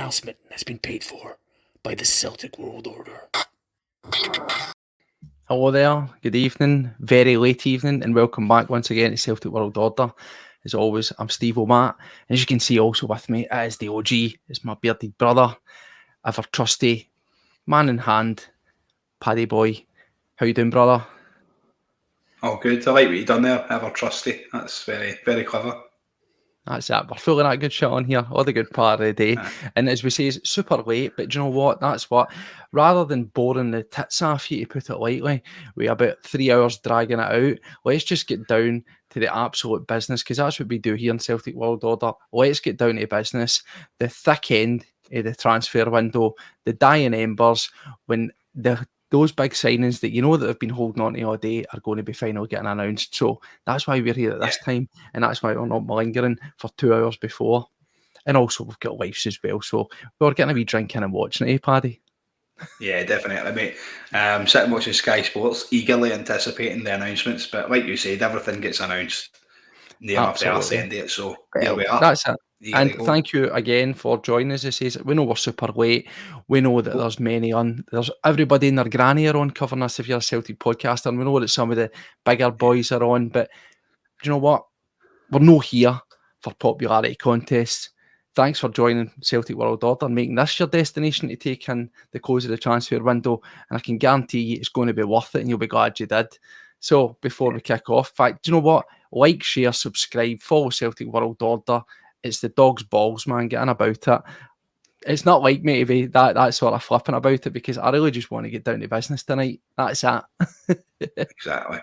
announcement has been paid for by the Celtic World Order. Hello there, good evening, very late evening, and welcome back once again to Celtic World Order. As always, I'm Steve O'Matt. As you can see also with me, it is the OG, it's my bearded brother, ever trusty, man in hand, Paddy boy. How you doing, brother? Oh, good. I like what you done there, ever trusty. That's very, very clever. That's it. We're full of that good shit on here, all the good part of the day. And as we say, it's super late, but do you know what? That's what, rather than boring the tits off you, to put it lightly, we about 3 hours dragging it out, let's just get down to the absolute business, because that's what we do here in Celtic World Order. Let's get down to business, the thick end of the transfer window, the dying embers, when those big signings that you know that have been holding on to all day are going to be finally getting announced. So that's why we're here at this time, and that's why we're not malingering for 2 hours before. And also we've got lives as well, so we're getting a wee drinking and watching it, Paddy? Yeah, definitely, mate. Sitting watching Sky Sports, eagerly anticipating the announcements, but like you said, everything gets announced near after our send date, so here we are. That's it. And thank you again for joining us. It says we know we're super late. We know that there's many there's everybody and their granny are on covering us if you're a Celtic podcaster, and we know that some of the bigger boys are on, but do you know what? We're not here for popularity contests. Thanks for joining Celtic World Order and making this your destination to take in the close of the transfer window, and I can guarantee you it's going to be worth it and you'll be glad you did. So before we kick off, in fact, do you know what? Like, share, subscribe, follow Celtic World Order. It's the dog's balls, man, getting about it. It's not like me to be that sort of flipping about it, because I really just want to get down to business tonight. That's it. Exactly.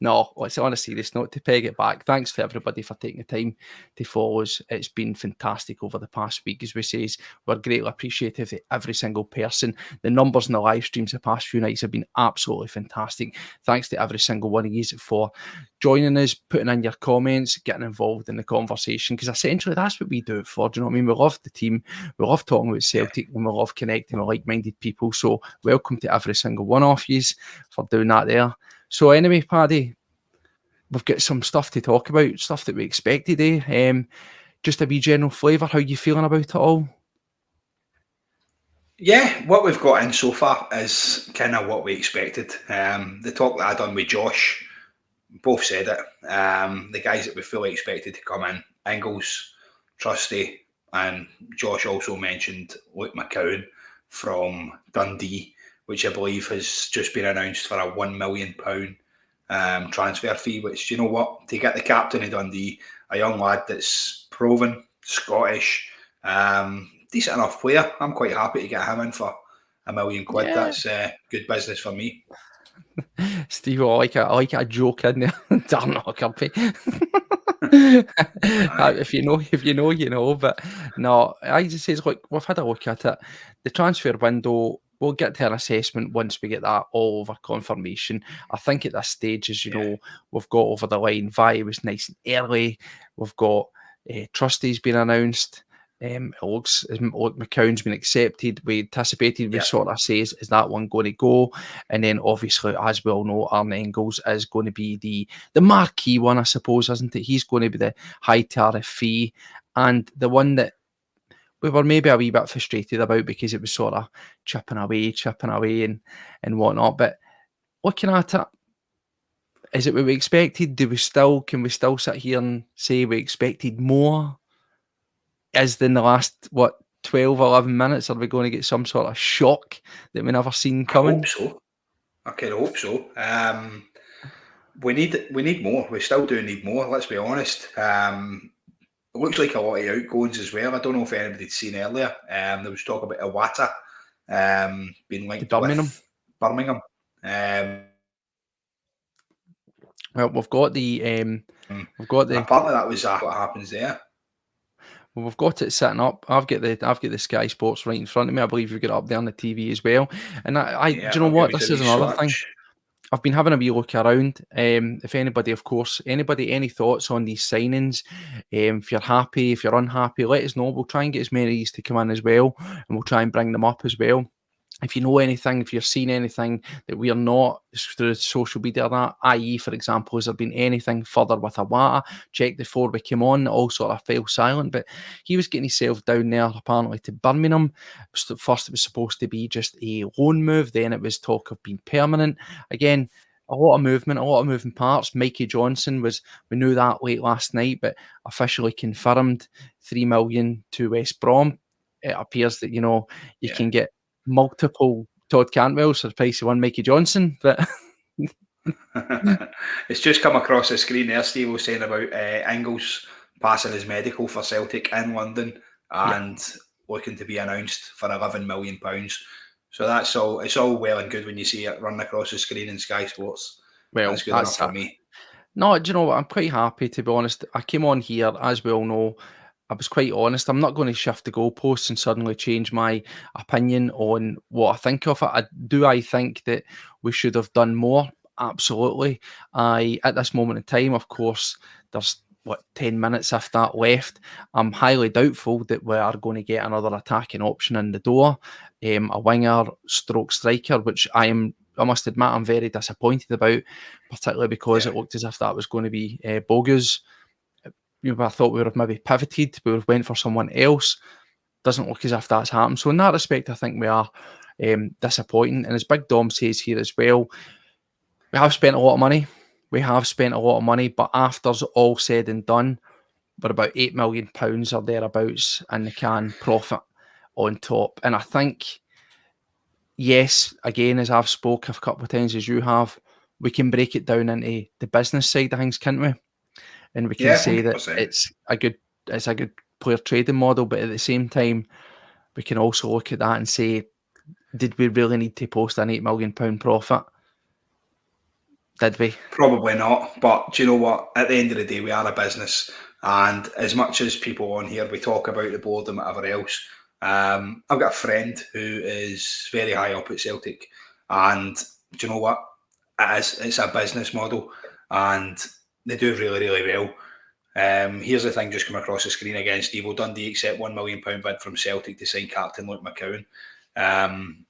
No, it's on a serious note, to peg it back. Thanks for everybody for taking the time to follow us. It's been fantastic over the past week. As we say, we're greatly appreciative of every single person. The numbers in the live streams the past few nights have been absolutely fantastic. Thanks to every single one of you for joining us, putting in your comments, getting involved in the conversation, because essentially that's what we do it for. Do you know what I mean? We love the team, we love talking about Celtic, and we love connecting with like-minded people. So welcome to every single one of you for doing that there. So anyway, Paddy, we've got some stuff to talk about, stuff that we expected, just a wee general flavour. How you feeling about it all? Yeah, what we've got in so far is kind of what we expected. The talk that I done with Josh, both said it. The guys that we fully expected to come in, Ingles, Trusty, and Josh also mentioned Luke McCowan from Dundee, which I believe has just been announced for a £1 million transfer fee, which, you know what, to get the captain of Dundee, a young lad that's proven, Scottish, decent enough player, I'm quite happy to get him in for £1 million. Yeah. That's good business for me. Steve, I like a joke in there. Darn Huckabee. If you know, you know. But no, I just says, look, we've had a look at it. The transfer window, we'll get to an assessment once we get that all over confirmation. I think at this stage, as you know, we've got over the line. Vi was nice and early. We've got Trusty's been announced. It looks McCown's been accepted. We anticipated, we sort of says, is that one going to go? And then obviously, as we all know, Arne Engels is going to be the marquee one, I suppose, isn't it? He's going to be the high tariff fee, and the one that we were maybe a wee bit frustrated about because it was sort of chipping away and whatnot. But looking at it, is it what we expected? Can we still sit here and say we expected more? Is in the last 12, 11 minutes, are we going to get some sort of shock that we never seen coming? I hope so. I kind of hope so. We need more. We still do need more, let's be honest. It looks like a lot of outgoings as well. I don't know if anybody's seen earlier. There was talk about Iwata being linked with Birmingham. Well, we've got the apparently that was what happens there. Well, we've got it sitting up. I've got the Sky Sports right in front of me. I believe you've got it up there on the TV as well. And do you know what? This is another thing. I've been having a wee look around. If anybody, of course, any thoughts on these signings? If you're happy, if you're unhappy, let us know. We'll try and get as many of these to come in as well, and we'll try and bring them up as well. if you know anything, if you're seeing anything that we are not through social media, that, i.e., for example, has there been anything further with Awata? Checked before we came on, all sort of fell silent. But he was getting himself down there apparently to Birmingham. First, it was supposed to be just a loan move, then it was talk of being permanent. Again, a lot of movement, a lot of moving parts. Mikey Johnson we knew that late last night, but officially confirmed 3 million to West Brom. It appears that, you can get multiple Todd Cantwells for the price of one Mikey Johnson, but It's just come across the screen there. Steve was saying about Ingles passing his medical for Celtic in London and looking to be announced for £11 million. So that's all. It's all well and good when you see it running across the screen in Sky Sports. well, That's good enough for me. No, do you know what? I'm quite happy, to be honest. I came on here, as we all know, I was quite honest. I'm not going to shift the goalposts and suddenly change my opinion on what I think of it. I think that we should have done more? Absolutely. At this moment in time, of course, there's 10 minutes if that left. I'm highly doubtful that we are going to get another attacking option in the door, a winger stroke striker, which I must admit I'm very disappointed about, particularly because it looked as if that was going to be bogus. I thought we would have maybe pivoted, we would have went for someone else. Doesn't look as if that's happened. So in that respect, I think we are disappointing. And as Big Dom says here as well, we have spent a lot of money. But after all said and done, we're about £8 million or thereabouts in the can profit on top. And I think, yes, again, as I've spoke a couple of times as you have, we can break it down into the business side of things, can't we? And we can say 100%. that it's a good player trading model, but at the same time, we can also look at that and say, did we really need to post an £8 million profit? Did we? Probably not. But do you know what? At the end of the day, we are a business. And as much as people on here, we talk about the board and whatever else, I've got a friend who is very high up at Celtic. And do you know what? It's a business model. And they do really, really well. Here's the thing just come across the screen again. Steve Dundee accept £1 million bid from Celtic to sign captain Luke McCowan. I'm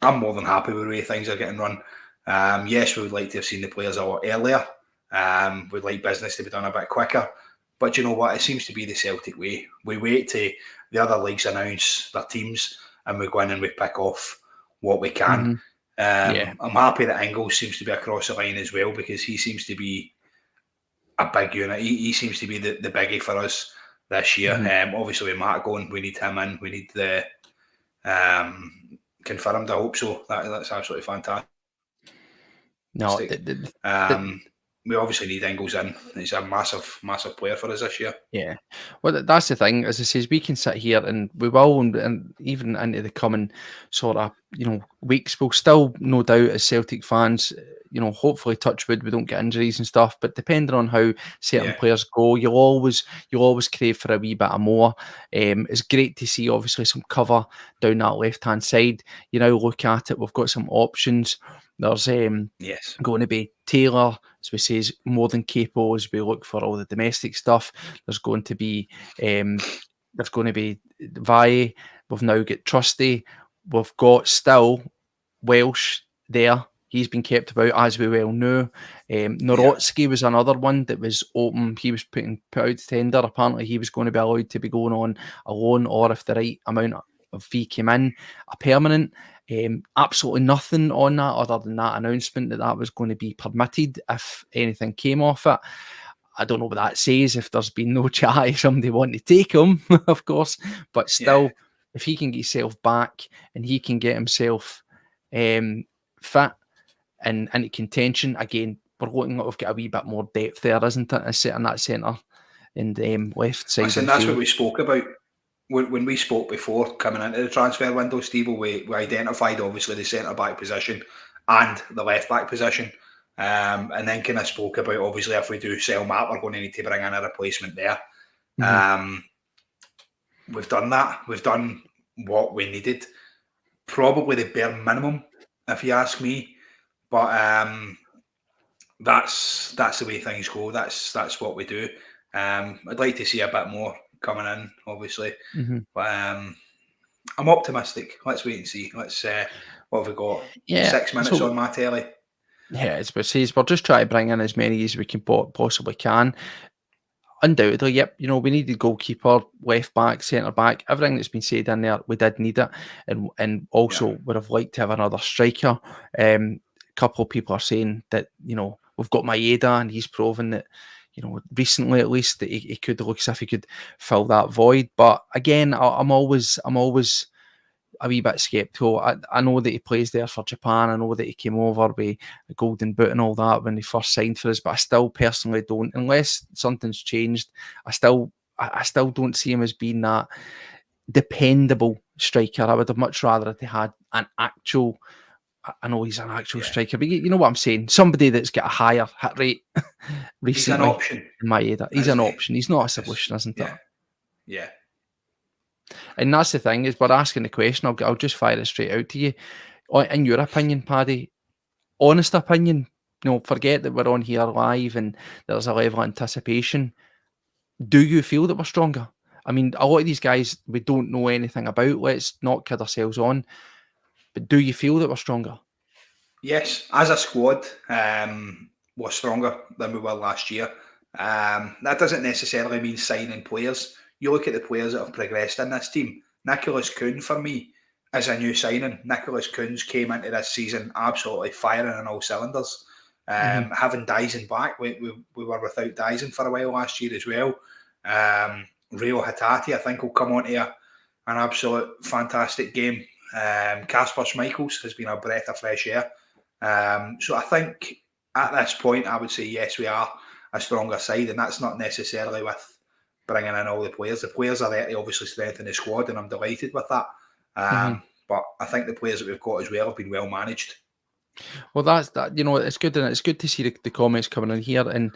more than happy with the way things are getting run. Yes, we would like to have seen the players a lot earlier. We'd like business to be done a bit quicker. But you know what? It seems to be the Celtic way. We wait till the other leagues announce their teams and we go in and we pick off what we can. I'm happy that Ingles seems to be across the line as well, because he seems to be a big unit. He seems to be the biggie for us this year. Obviously, with Matt going, we need him in. We need the confirmed. I hope so. That's absolutely fantastic. No, we obviously need Ingles in. He's a massive, massive player for us this year. Yeah. Well, that's the thing. As I say, we can sit here and we will, and even into the coming sort of, weeks, we'll still, no doubt, as Celtic fans, hopefully, touch wood, we don't get injuries and stuff. But depending on how certain players go, you'll always crave for a wee bit of more. It's great to see, obviously, some cover down that left-hand side. You now look at it, we've got some options. There's going to be Taylor, as we say, is more than capable as we look for all the domestic stuff. There's going to be Valle. We've now got Trusty. We've got still Welsh there. He's been kept about, as we well know. Norotsky was another one that was open. He was put out to tender. Apparently, he was going to be allowed to be going on a loan, or if the right amount of fee came in, a permanent. Absolutely nothing on that other than that announcement that was going to be permitted if anything came off it. I don't know what that says, if there's been no chat if somebody wanting to take him, of course. But still, if he can get himself back and he can get himself fit and into contention, again, we're looking like we've got a wee bit more depth there, isn't it? In that centre and left side. Listen, that's what we spoke about. When we spoke before coming into the transfer window, Steve, we identified obviously the centre-back position and the left-back position. And then kind of spoke about, obviously, if we do sell Matt, we're going to need to bring in a replacement there. We've done that. We've done what we needed. Probably the bare minimum, if you ask me. But that's the way things go. That's what we do. I'd like to see a bit more coming in, obviously. But I'm optimistic. Let's wait and see. Let's what have we got? Yeah. 6 minutes on my telly. Yeah, as we say, we're just trying to bring in as many as we can possibly can. Undoubtedly, yep. We needed goalkeeper, left back, centre back. Everything that's been said in there, we did need it, and also would have liked to have another striker. A couple of people are saying that we've got Maeda, and he's proven that recently at least that he could look as if he could fill that void. But again, I'm always a wee bit sceptical. I know that he plays there for Japan. I know that he came over with a golden boot and all that when he first signed for us, but I still personally don't, unless something's changed, I still don't see him as being that dependable striker. I would have much rather have had an actual, I know he's an actual striker, but you know what I'm saying? Somebody that's got a higher hit rate recently. He's an option. In my head. He's an option. He's not a solution, isn't it? Yeah. And that's the thing, is we're asking the question. I'll just fire it straight out to you. In your opinion, Paddy, honest opinion, forget that we're on here live and there's a level of anticipation. Do you feel that we're stronger? I mean, a lot of these guys we don't know anything about. Let's not kid ourselves on. But do you feel that we're stronger? Yes, as a squad, we're stronger than we were last year. That doesn't necessarily mean signing players. You look at the players that have progressed in this team. Nicholas Kuhn, for me, is a new signing. Nicholas Kuhn's came into this season absolutely firing on all cylinders. Having Dyson back, we were without Dyson for a while last year as well. Rio Hatate, I think, will come on to an absolute fantastic game. Kasper Schmeichels has been a breath of fresh air. So I think at this point, I would say yes, we are a stronger side, and that's not necessarily with bringing in all the players. The players are there to obviously strengthen the squad, and I'm delighted with that. But I think the players that we've got as well have been well managed. Well, that's that. It's good, and it's good to see the comments coming in here. And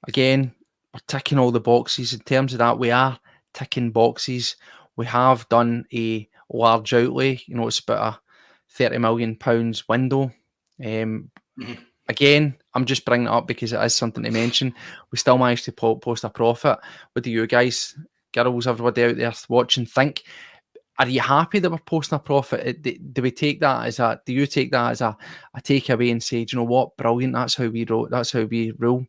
again, we're ticking all the boxes in terms of that. We are ticking boxes. We have done a large outlay. It's about a £30 million window. Again, I'm just bringing it up because it is something to mention. We still managed to post a profit. What do you guys, girls, everybody out there watching, think? Are you happy that we're posting a profit? Do we take that as a? Do you take that as a takeaway and say, do you know what, brilliant? That's how we rule. That's how we rule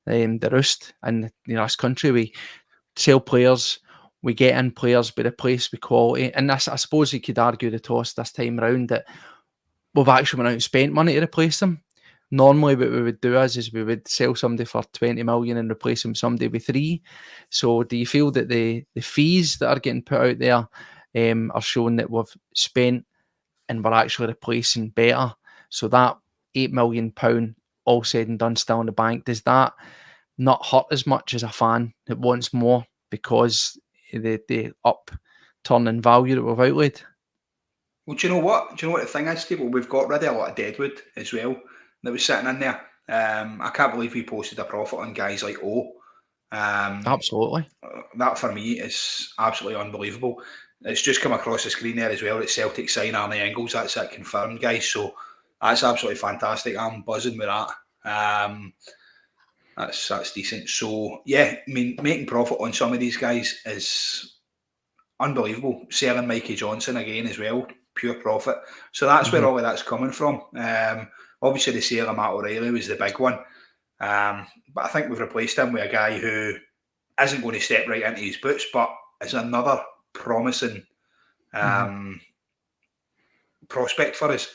the roost in this country. We sell players. We get in players, we replace with quality. And this, I suppose you could argue the toss this time around that we've actually went out and spent money to replace them. Normally what we would do is we would sell somebody for 20 million and replace them somebody with 3. So do you feel that the fees that are getting put out there are showing that we've spent and we're actually replacing better? So that £8 million all said and done still in the bank, does that not hurt as much as a fan that wants more because the upturn in value that we've outlaid? Well, do you know what? The thing is, Steve? We've got rid of a lot of deadwood as well that was sitting in there. I can't believe we posted a profit on guys like O. Absolutely. That for me is absolutely unbelievable. It's just come across the screen there as well that Celtic sign Arne Engels. That's it confirmed, guys. So that's absolutely fantastic. I'm buzzing with that. That's decent. So yeah, I mean, making profit on some of these guys is unbelievable. Selling Mikey Johnson again as well, pure profit. So that's where all of that's coming from. Obviously the sale of Matt O'Reilly was the big one. But I think we've replaced him with a guy who isn't going to step right into his boots, but is another promising prospect for us.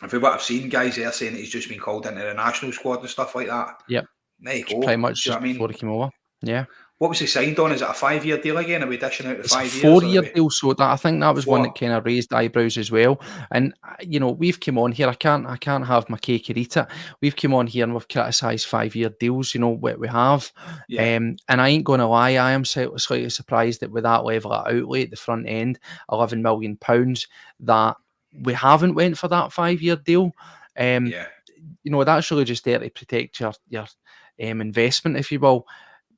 If we what I've seen guys there saying that he's just been called into the national squad and stuff like that. Yep. There you go. Pretty much Do you know just what I mean? before he came over. Yeah. What was he signed on? Is it a 5-year deal again? Are we dishing out the It's 5 a years? 4-year deal, so that I think that was one that kind of raised eyebrows as well. And we've come on here. I can't have my cake and eat it. We've come on here and we've criticised 5-year deals. What we have. Yeah. And I ain't going to lie, I am slightly surprised that with that level of outlay at the front end, £11 million, that we haven't went for that 5-year deal. That's really just there to protect your investment, if you will.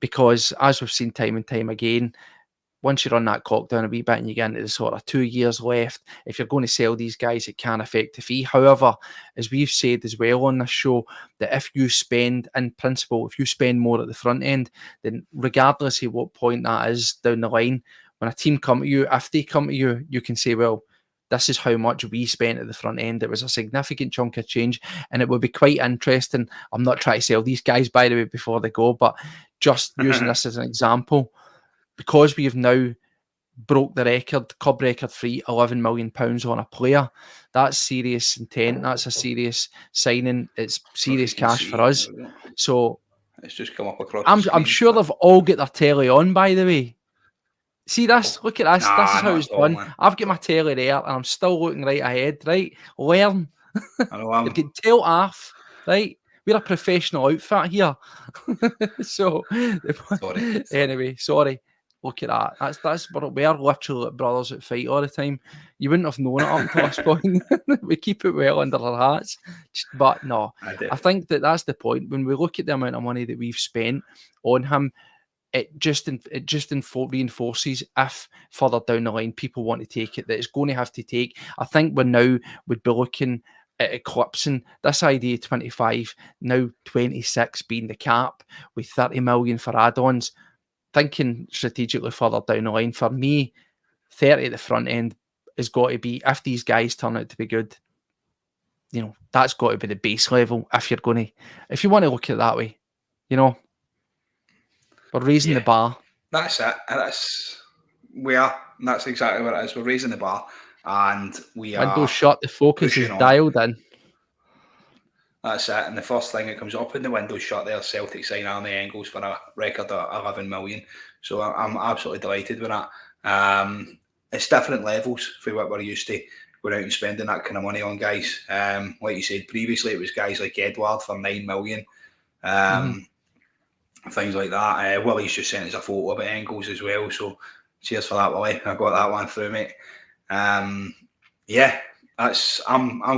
Because as we've seen time and time again, once you run that clock down a wee bit and you get into the sort of 2 years left, if you're going to sell these guys, it can affect the fee. However, as we've said as well on this show, that if you spend more at the front end, then regardless of what point that is down the line, when a team come to you, if they come to you, you can say, well, this is how much we spent at the front end. It was a significant chunk of change, and it would be quite interesting. I'm not trying to sell these guys, by the way, before they go, but just using this as an example, because we have now broke the record, club record free, £11 million on a player. That's serious intent. That's a serious signing. It's serious cash for us. So it's just come up across. I'm sure they've all got their telly on, by the way. See this? Look at this. Nah, this is how not it's at all, done. man. I've got my telly there, and I'm still looking right ahead. Right, learn. I know You can tell off. Right, we're a professional outfit here. So Sorry. anyway, sorry. Look at that. That's we're literally like brothers that fight all the time. You wouldn't have known it up until this point. We keep it well under our hats. But no, I think that's the point. When we look at the amount of money that we've spent on him, it just reinforces if further down the line people want to take it, that it's going to have to take. I think we're now would be looking at eclipsing this idea 25, now 26 being the cap with 30 million for add-ons. Thinking strategically further down the line, for me, 30 at the front end has got to be, if these guys turn out to be good, you know, that's got to be the base level if you want to look at it that way, you know. We're raising the bar. That's it. That's exactly what it is. We're raising the bar, and we are. Windows shut. The focus is dialed in. That's it. And the first thing that comes up in the window shut there, Celtic sign Arnie Engels for a record of 11 million. So I'm absolutely delighted with that. It's different levels for what we're used to going out and spending that kind of money on guys. Like you said previously, it was guys like Edward for 9 million. Things like that. Willie's just sent us a photo about Engels as well. So cheers for that, Willie. I got that one through, mate. I'm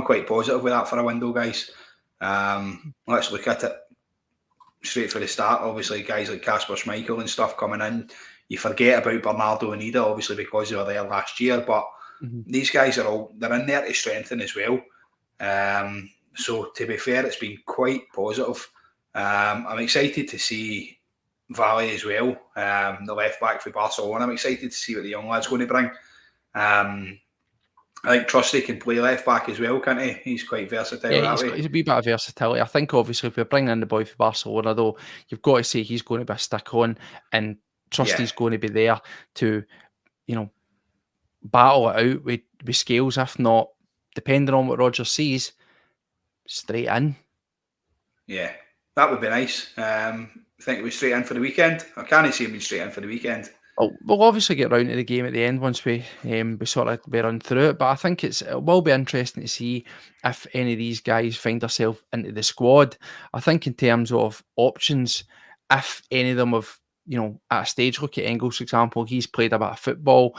quite positive with that for a window, guys. Let's look at it straight for the start. Obviously, guys like Kasper Schmeichel and stuff coming in. You forget about Bernardo and Ida, obviously, because they were there last year. But these guys they're in there to strengthen as well. So to be fair, it's been quite positive. I'm excited to see Valley as well, the left back for Barcelona. I'm excited to see what the young lad's going to bring. I think Trusty can play left back as well, can't he? He's quite versatile. Yeah, he's a wee bit of versatility. I think obviously if we're bringing in the boy for Barcelona, though, you've got to say he's going to be a stick on, and Trusty's going to be there to, you know, battle it out with Scales. If not, depending on what Rodgers sees, straight in. Yeah, that would be nice. I think it was straight in for the weekend. I can't see him being straight in for the weekend. We'll obviously get round to the game at the end once we sort of run through it. But I think it will be interesting to see if any of these guys find themselves into the squad. I think in terms of options, if any of them have, you know, at a stage, look at Engels, for example, he's played a bit of football.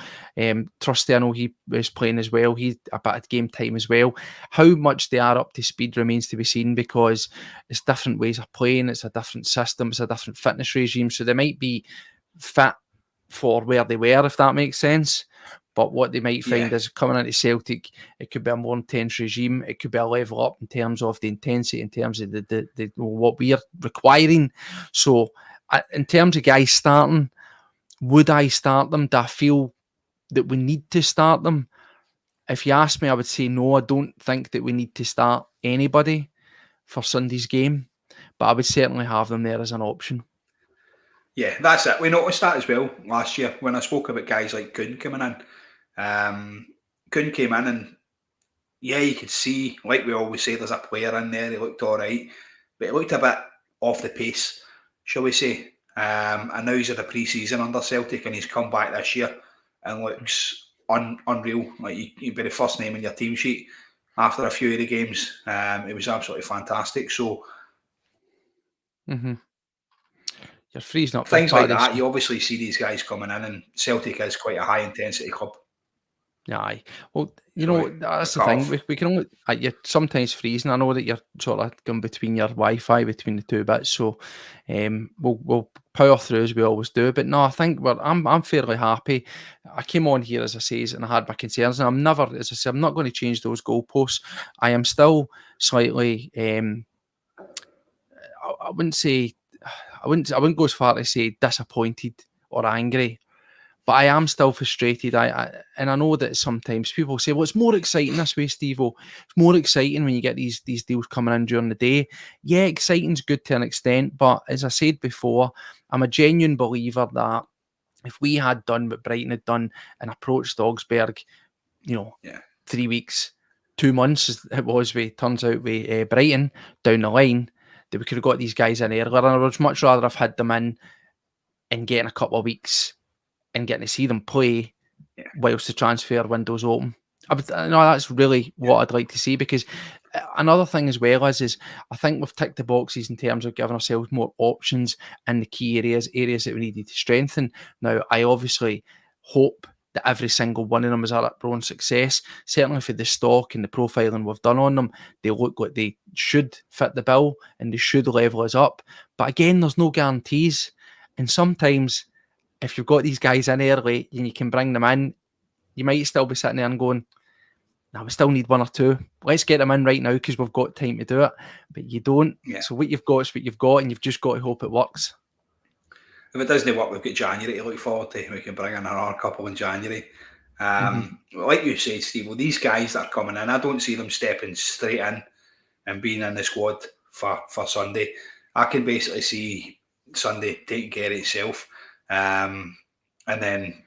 Trusty, I know he was playing as well. He's a bit of game time as well. How much they are up to speed remains to be seen, because it's different ways of playing. It's a different system. It's a different fitness regime. So they might be fit for where they were, if that makes sense. But what they might find is coming into Celtic, it could be a more intense regime. It could be a level up in terms of the intensity, in terms of the what we are requiring. So in terms of guys starting, would I start them? Do I feel that we need to start them? If you ask me, I would say no. I don't think that we need to start anybody for Sunday's game, but I would certainly have them there as an option. Yeah, that's it. We noticed that as well last year when I spoke about guys like Kuhn coming in. Kuhn came in and, you could see, like we always say, there's a player in there. He looked all right, but he looked a bit off the pace, shall we say. And now he's had a pre-season under Celtic and he's come back this year and looks unreal. Like you'd be the first name in your team sheet after a few of the games. It was absolutely fantastic. So, You're freezing up. Things like that, you obviously see these guys coming in, and Celtic is quite a high-intensity club. Aye. Well, you know, that's the thing. We can only... You're sometimes freezing. I know that you're sort of going between your Wi-Fi, between the two bits, so we'll power through as we always do. But no, I think I'm fairly happy. I came on here, as I say, and I had my concerns, and I'm never, as I say, I'm not going to change those goalposts. I am still slightly... I wouldn't go as far to say disappointed or angry, But I am still frustrated. And I know that sometimes people say, well, it's more exciting this way, Steve-O. It's more exciting when you get these deals coming in during the day. Yeah, exciting's good to an extent, but as I said before, I'm a genuine believer that if we had done what Brighton had done and approached Augsburg, 3 weeks, 2 months as it was turns out with Brighton down the line, that we could have got these guys in earlier. And I would much rather have had them in and getting a couple of weeks and getting to see them play whilst the transfer window's open. That's really what I'd like to see, because another thing as well is I think we've ticked the boxes in terms of giving ourselves more options in the key areas that we needed to strengthen. Now, I obviously hope that every single one of them is a rip-roaring success. Certainly for the stock and the profiling we've done on them, they look like they should fit the bill and they should level us up. But again, there's no guarantees. And sometimes if you've got these guys in early and you can bring them in, you might still be sitting there and going, no, we still need one or two. Let's get them in right now because we've got time to do it. But you don't. Yeah. So what you've got is what you've got, and you've just got to hope it works. If it doesn't work, we've got January to look forward to. We can bring in another couple in January. Like you said, Steve, well, these guys that are coming in, I don't see them stepping straight in and being in the squad for Sunday. I can basically see Sunday taking care of itself. And then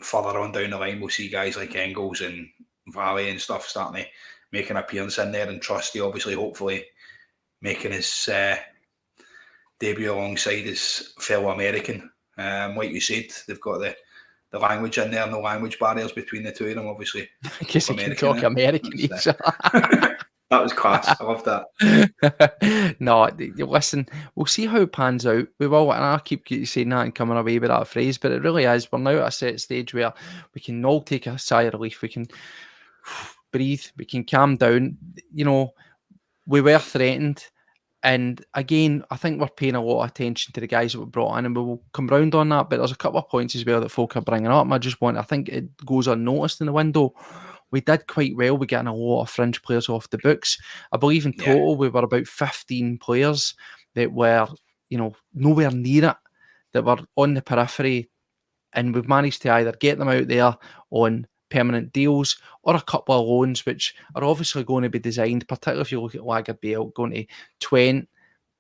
further on down the line, we'll see guys like Engels and Valley and stuff starting to make an appearance in there, and Trusty obviously hopefully making his debut alongside his fellow American. Like you said, they've got the language in there, no language barriers between the two of them, obviously. Because he can talk American. That was class. I love that. No, listen, we'll see how it pans out. We will, and I keep saying that and coming away with that phrase, but it really is. We're now at a set stage where we can all take a sigh of relief. We can breathe. We can calm down. We were threatened. And again, I think we're paying a lot of attention to the guys that we brought in, and we will come round on that. But there's a couple of points as well that folk are bringing up. I think it goes unnoticed in the window. We did quite well with getting a lot of fringe players off the books. I believe in total we were about 15 players that were, nowhere near it, that were on the periphery, and we've managed to either get them out there on permanent deals or a couple of loans, which are obviously going to be designed, particularly if you look at Lagerbielke going to Twente.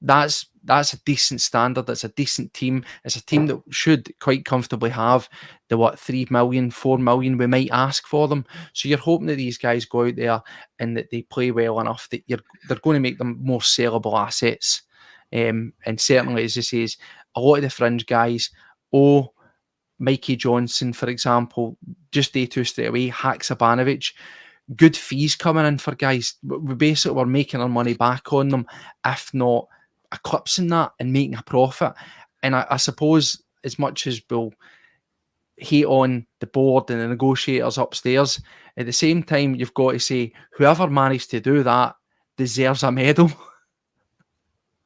That's a decent standard. That's a decent team. It's a team that should quite comfortably have the 3 million, 4 million we might ask for them. So you're hoping that these guys go out there and that they play well enough that they're going to make them more sellable assets. And certainly, as I say, a lot of the fringe guys, Mikey Johnson, for example, just day 2 straight away, Haksabanovic, good fees coming in for guys. We basically were making our money back on them, if not eclipsing that and making a profit. And I suppose as much as we'll hate on the board and the negotiators upstairs, at the same time, you've got to say, whoever managed to do that deserves a medal.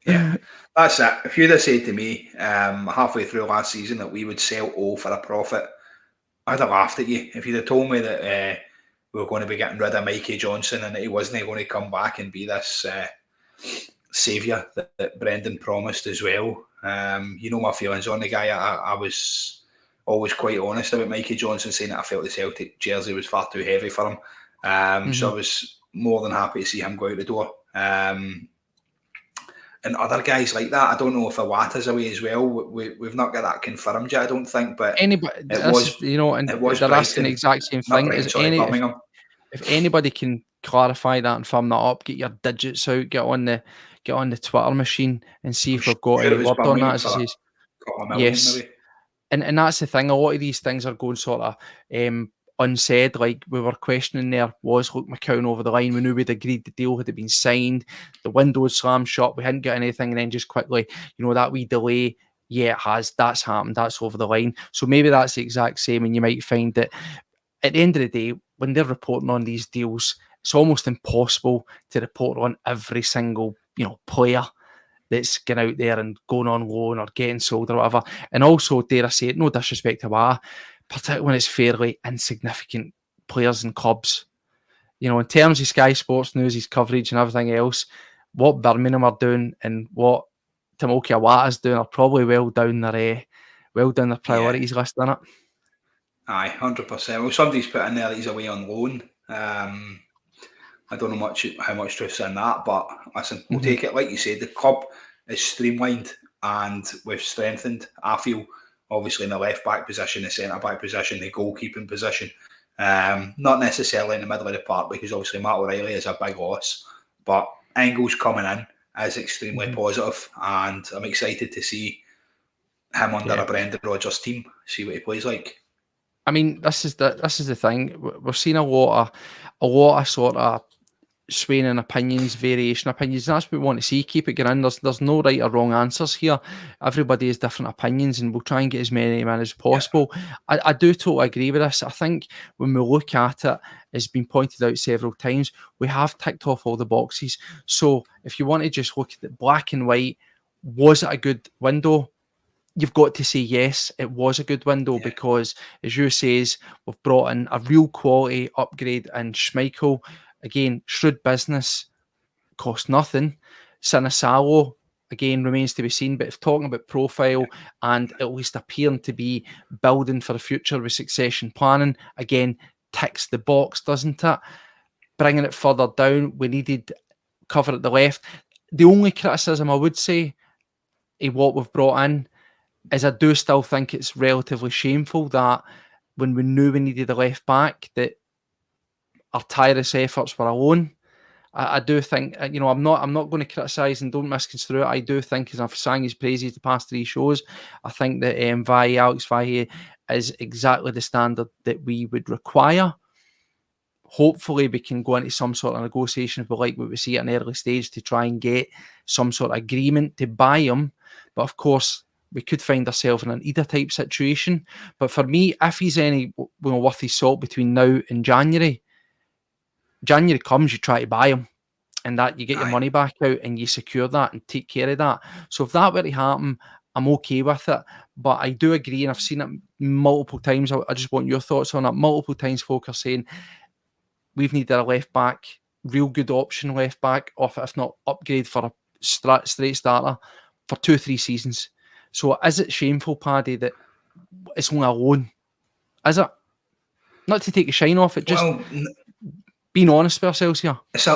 Yeah, that's it. If you'd have said to me halfway through last season that we would sell all for a profit, I'd have laughed at you. If you'd have told me that we were going to be getting rid of Mikey Johnson and that he wasn't going to come back and be this saviour that Brendan promised as well. My feelings on the guy. I was always quite honest about Mikey Johnson, saying that I felt the Celtic jersey was far too heavy for him. So I was more than happy to see him go out the door. And other guys like that, I don't know if Iwata's away as well. We've not got that confirmed yet, I don't think. But anybody, and they're asking the exact same thing. If anybody can clarify that and firm that up, get your digits out, get on the Twitter machine and see if we've got any word on that. As it says, yes, and that's the thing. A lot of these things are going sort of unsaid. Like we were questioning there, was Luke McCown over the line? We knew we'd agreed the deal had been signed, the window was slammed shut, we hadn't got anything, and then just quickly, that wee delay, it has, that's happened, that's over the line. So maybe that's the exact same, and you might find that at the end of the day, when they're reporting on these deals, it's almost impossible to report on every single player that's going out there and going on loan or getting sold or whatever. And also, dare I say it, no disrespect to Wah, particularly when it's fairly insignificant players and clubs. In terms of Sky Sports News, his coverage and everything else, what Birmingham are doing and what Timoki Awata is doing are probably well down their priorities list, isn't it? Aye, 100%. Well, somebody's put in there that he's away on loan. I don't know how much truth's in that, but listen, we'll take it. Like you said, the club is streamlined and we've strengthened. I feel, obviously, in the left-back position, the centre-back position, the goalkeeping position. Not necessarily in the middle of the park, because obviously Matt O'Reilly is a big loss, but Engels coming in is extremely positive, and I'm excited to see him under a Brendan Rodgers team, see what he plays like. I mean, this is the thing. We're seeing a lot of sort of swaying in opinions, variation opinions. That's what we want to see. Keep it going. There's no right or wrong answers here. Everybody has different opinions, and we'll try and get as many men as possible. Yeah. I do totally agree with this. I think when we look at it, it's been pointed out several times, we have ticked off all the boxes. So if you want to just look at it black and white, was it a good window? You've got to say yes, it was a good window, because, as you says, we've brought in a real quality upgrade in Schmeichel. Again, shrewd business, cost nothing. Sinisalo, again, remains to be seen, but if talking about profile and at least appearing to be building for the future with succession planning, again, ticks the box, doesn't it? Bringing it further down, we needed cover at the left. The only criticism I would say of what we've brought in is I do still think it's relatively shameful that when we knew we needed a left back, that our tireless efforts were alone. I do think, I'm not going to criticise, and don't misconstrue it. I do think, as I've sang his praises the past 3 shows, I think that Alex Valle is exactly the standard that we would require. Hopefully we can go into some sort of negotiation, if we like what we see at an early stage, to try and get some sort of agreement to buy him. But of course, we could find ourselves in an Ida type situation. But for me, if he's any worth his salt between now and January comes, you try to buy him, and that you get your money back out and you secure that and take care of that. So if that were to happen, I'm okay with it. But I do agree, and I've seen it multiple times. I just want your thoughts on it. Multiple times folk are saying we've needed a left back, real good option left back, or if not upgrade for a straight starter for 2-3 seasons. So is it shameful, Paddy, that it's only a loan? Is it? Not to take a shine off it, just being honest with ourselves here. It's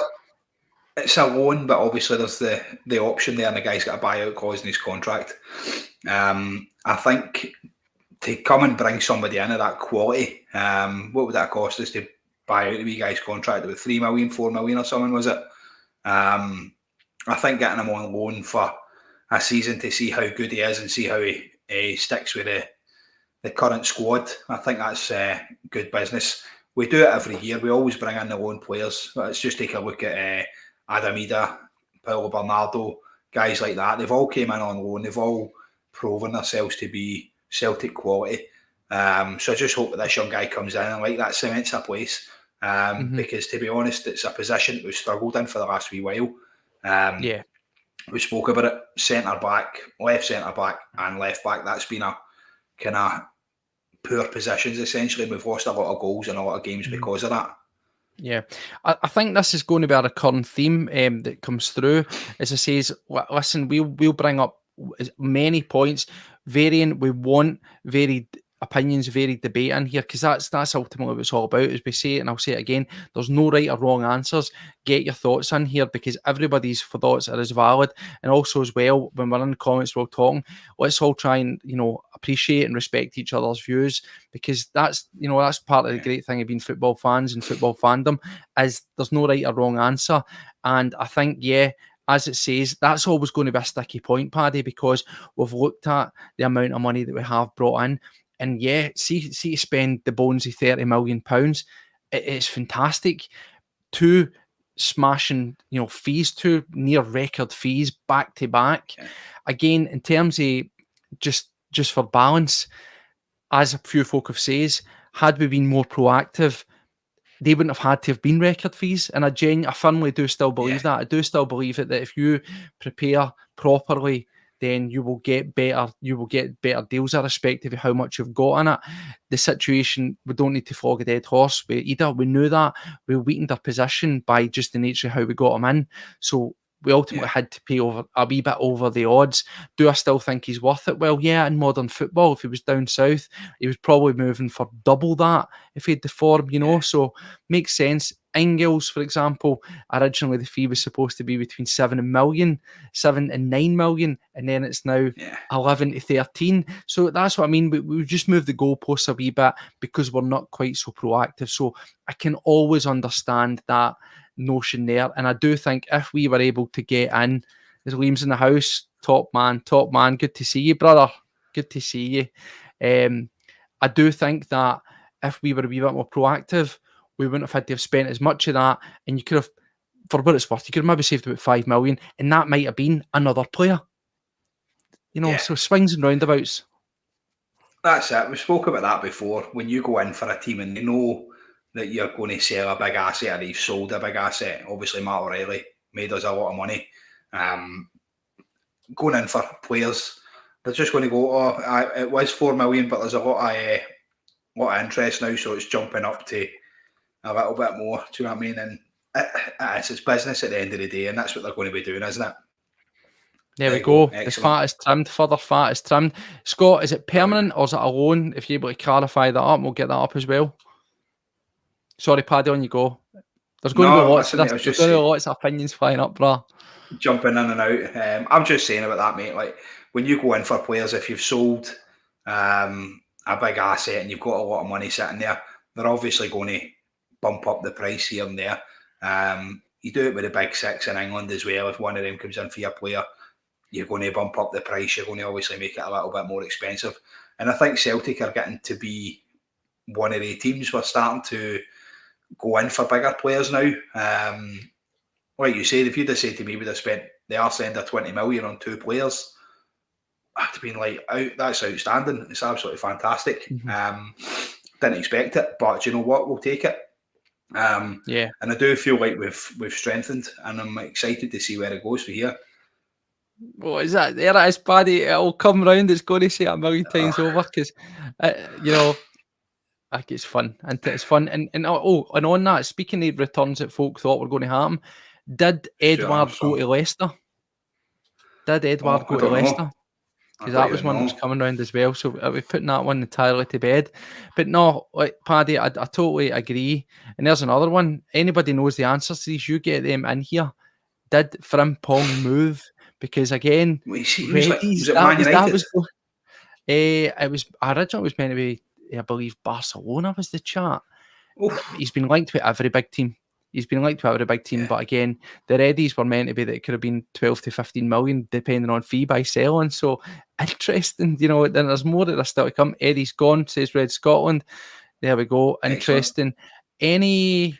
a loan, but obviously there's the option there, and the guy's got a buyout clause in his contract. I think to come and bring somebody in of that quality, what would that cost us to buy out the wee guy's contract? About 3 million, 4 million or something, was it? I think getting him on loan for a season to see how good he is and see how he sticks with the current squad, I think that's good business. We do it every year. We always bring in the loan players. Let's just take a look at Adam Ida, Paulo Bernardo, guys like that. They've all came in on loan. They've all proven themselves to be Celtic quality. So I just hope that this young guy comes in and like that cements a place. Because to be honest, it's a position that we've struggled in for the last wee while. We spoke about it, centre-back, left centre-back and left-back. That's been a kind of poor positions, essentially. We've lost a lot of goals in a lot of games because of that. Yeah, I think this is going to be a recurring theme that comes through. As I say, listen, we'll bring up as many points, varying. We want varied opinions, varied debate in here, because that's ultimately what it's all about. As we say it, and I'll say it again, there's no right or wrong answers. Get your thoughts in here, because everybody's thoughts are as valid. And also as well, when we're in the comments, we're all talking, let's all try and appreciate and respect each other's views, because that's part of the great thing of being football fans and football fandom, is there's no right or wrong answer. And I think, as it says, that's always going to be a sticky point, Paddy, because we've looked at the amount of money that we have brought in. And see you spend the bones of £30 million. It's fantastic. 2 smashing, fees, 2 near record fees back to back. Again, in terms of just for balance, as a few folk have says, had we been more proactive, they wouldn't have had to have been record fees. And I firmly do still believe that. I do still believe that if you prepare properly, then you will get better deals, irrespective of how much you've got in it. The situation, we don't need to flog a dead horse. We knew that. We weakened our position by just the nature of how we got them in. So we ultimately had to pay over a wee bit over the odds. Do I still think he's worth it? Well, yeah, in modern football, if he was down south, he was probably moving for double that if he had the form, so makes sense. Ingles, for example, originally the fee was supposed to be between 7 and 9 million, and then it's now 11 to 13. So that's what I mean. We just moved the goalposts a wee bit because we're not quite so proactive. So I can always understand that notion there, and I do think if we were able to get in, as Liam's in the house, top man, good to see you, brother, good to see you. I do think that if we were a wee bit more proactive, we wouldn't have had to have spent as much of that, and you could have, for what it's worth, you could have maybe saved about 5 million, and that might have been another player, so swings and roundabouts. That's it. We spoke about that before. When you go in for a team and they know that you're going to sell a big asset, or you've sold a big asset. Obviously, Matt O'Reilly made us a lot of money. Going in for players, they're just going to go, it was 4 million, but there's a lot of interest now, so it's jumping up to a little bit more. Do you know what I mean? And it's business at the end of the day, and that's what they're going to be doing, isn't it? There we go. As fat is trimmed, further fat is trimmed. Scott, is it permanent or is it a loan? If you're able to clarify that up, we'll get that up as well. Sorry, Paddy, on you go. There's going to be lots of this. There's going to be lots of opinions flying up, bro. Jumping in and out. I'm just saying about that, mate. Like, when you go in for players, if you've sold a big asset and you've got a lot of money sitting there, they're obviously going to bump up the price here and there. You do it with the big six in England as well. If one of them comes in for your player, you're going to bump up the price. You're going to obviously make it a little bit more expensive. And I think Celtic are getting to be one of the teams we're starting to go in for bigger players now. Like you said, if you'd have said to me we'd have spent the arse end of 20 million on 2 players, I'd have been like, that's outstanding. It's absolutely fantastic. Didn't expect it, but you know what? We'll take it. And I do feel like we've strengthened, and I'm excited to see where it goes for here. What is that? There it is, Paddy. It'll come round. It's going to say it a million times over because, like it's fun, and it's fun. And on that, speaking of returns that folk thought were going to happen, did Edward go to Leicester? Did Edward go to Leicester? Because that was one that was coming round as well. So we're putting that one entirely to bed. But no, like Paddy, I totally agree. And there's another one. Anybody knows the answers to these, you get them in here. Did Frimpong move? Because again, was it Man United? It was originally was meant to be, I believe, Barcelona was the chat. He's been linked with every big team. But again, the readies were meant to be that it could have been 12 to 15 million, depending on fee by selling. So interesting, then there's more that are still to come. Eddie's gone, says Red Scotland. There we go. Interesting. Any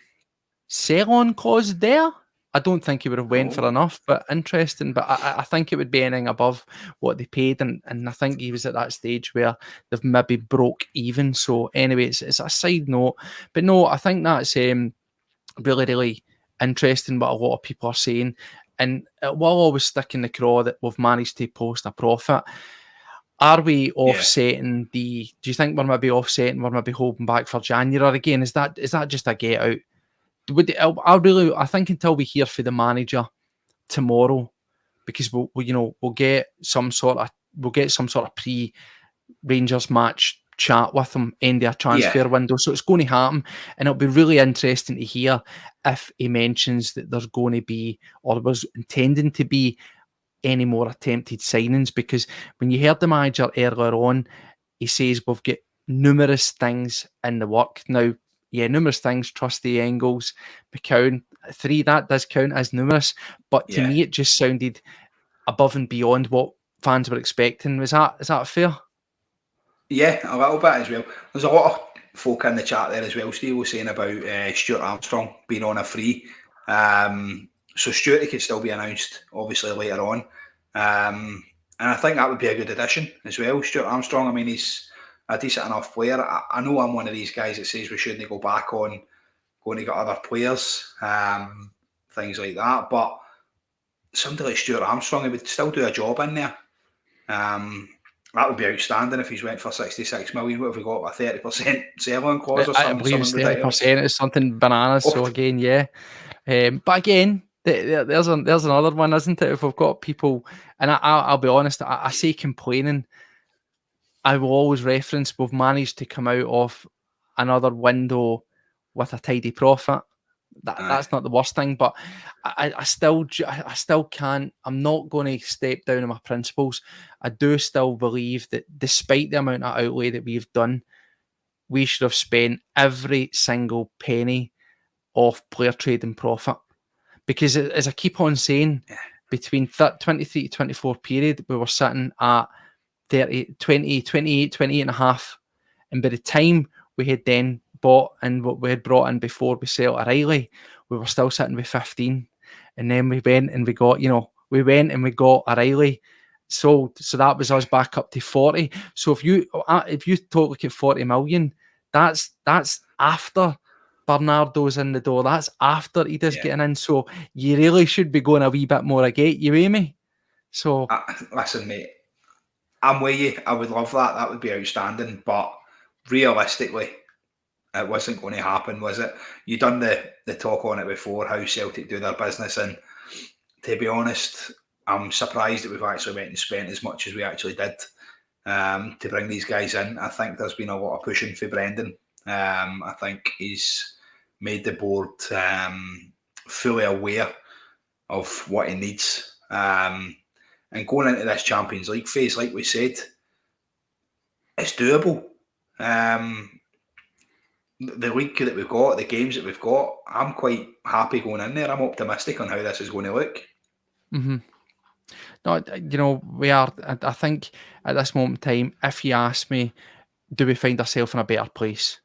sell-on clause there? I don't think he would have went for enough, but interesting. But I think it would be anything above what they paid, and I think he was at that stage where they've maybe broke even. So anyway, it's a side note. But no, I think that's really, really interesting what a lot of people are saying. And while I was sticking the craw that we've managed to post a profit, are we offsetting do you think we're maybe offsetting, we're maybe holding back for January again? Is that just a get out? I think until we hear from the manager tomorrow, because we'll get some sort of pre-Rangers match chat with him in their transfer window, so it's going to happen, and it'll be really interesting to hear if he mentions that there's going to be, or was intending to be, any more attempted signings. Because when you heard the manager earlier on, he says we've got numerous things in the work now. Numerous things, Trusty, Engels, McCown, 3, that does count as numerous. But to me, it just sounded above and beyond what fans were expecting. Is that fair? Yeah, a little bit as well. There's a lot of folk in the chat there as well, Steve was saying about Stuart Armstrong being on a free. So Stuart could still be announced, obviously, later on. And I think that would be a good addition as well, Stuart Armstrong. I mean, he's a decent enough player. I know I'm one of these guys that says we shouldn't go back on going to get other players, things like that. But somebody like Stuart Armstrong, he would still do a job in there. That would be outstanding if he's went for 66 million. What have we got? A 30% sell-on clause or something? I believe 30% is something bananas. So again, but again, There's another one, isn't it? If we've got people, and I'll be honest, I say complaining, I will always reference we've managed to come out of another window with a tidy profit. That's not the worst thing, but I still can't. I'm not going to step down on my principles. I do still believe that despite the amount of outlay that we've done, we should have spent every single penny off player trading profit. Because as I keep on saying, between 23 to 24 period, we were sitting at 30, 20, 28, 28 and a half. And by the time we had then bought and what we had brought in before we sell O'Reilly, we were still sitting with 15. And then we went and we got, O'Reilly sold. So that was us back up to 40. So if you look at 40 million, that's after Bernardo's in the door. That's after he does getting in. So you really should be going a wee bit more again. You with me? So listen, mate, I'm with you. I would love that. That would be outstanding. But realistically, it wasn't going to happen, was it? You done the talk on it before, how Celtic do their business, and to be honest, I'm surprised that we've actually went and spent as much as we actually did to bring these guys in. I think there's been a lot of pushing for Brendan. I think he's made the board fully aware of what he needs. And going into this Champions League phase, like we said, it's doable. The league that we've got, the games that we've got, I'm quite happy going in there. I'm optimistic on how this is going to look. Mm-hmm. No, we are. I think at this moment in time, if you ask me, do we find ourselves in a better place?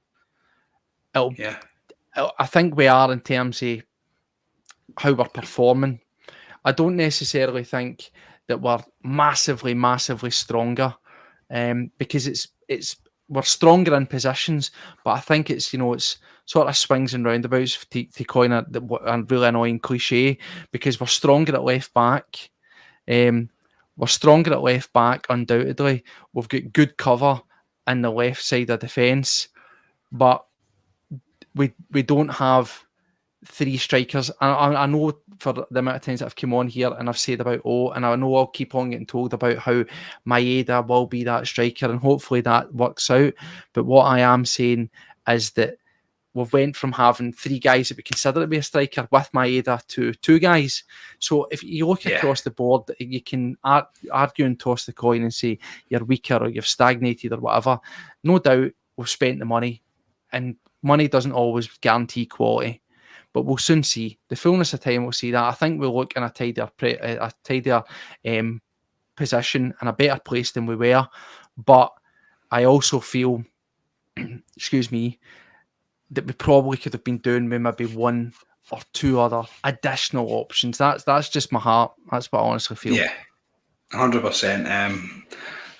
I think we are in terms of how we're performing. I don't necessarily think that we're massively, massively stronger, because we're stronger in positions, but I think it's sort of swings and roundabouts to coin a really annoying cliche, because we're stronger at left back. We're stronger at left back, undoubtedly. We've got good cover in the left side of defence, but we don't have three strikers. I know for the amount of times that I've come on here and I've said about and I know I'll keep on getting told about how Maeda will be that striker, and hopefully that works out. But what I am saying is that we've went from having three guys that we consider to be a striker with Maeda to two guys. So if you look across the board, you can argue and toss the coin and say you're weaker or you've stagnated or whatever. No doubt we've spent the money, and money doesn't always guarantee quality. But we'll soon see. The fullness of time, we'll see that. I think we'll look in a tidier position and a better place than we were. But I also feel, excuse me, that we probably could have been doing with maybe one or two other additional options. That's just my heart. That's what I honestly feel. Yeah, 100%.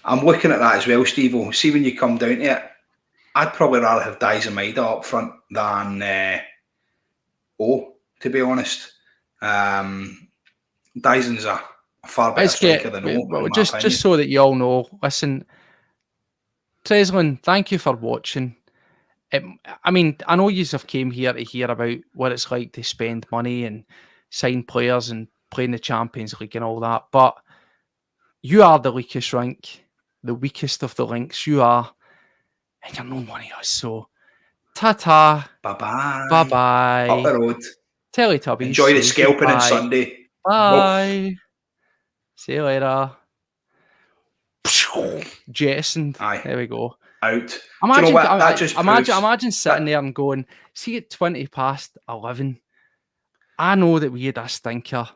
I'm looking at that as well, Steve. See, when you come down to it, I'd probably rather have Dies and Maeda up front than to be honest. Dyson's a far better striker than O. Just so that you all know, listen, Treslin, thank you for watching. I mean, I know you have came here to hear about what it's like to spend money and sign players and play in the Champions League and all that, but you are the weakest link, the weakest of the links. You are, and you're no one of us. So, ta-ta. Bye-bye. Bye-bye. Up the road. Teletubbies. Enjoy the scalping on Sunday. Bye. See you later. Jettisoned. Aye. There we go. Out. Imagine sitting there and going, see at 20 past 11, I know that we had a stinker,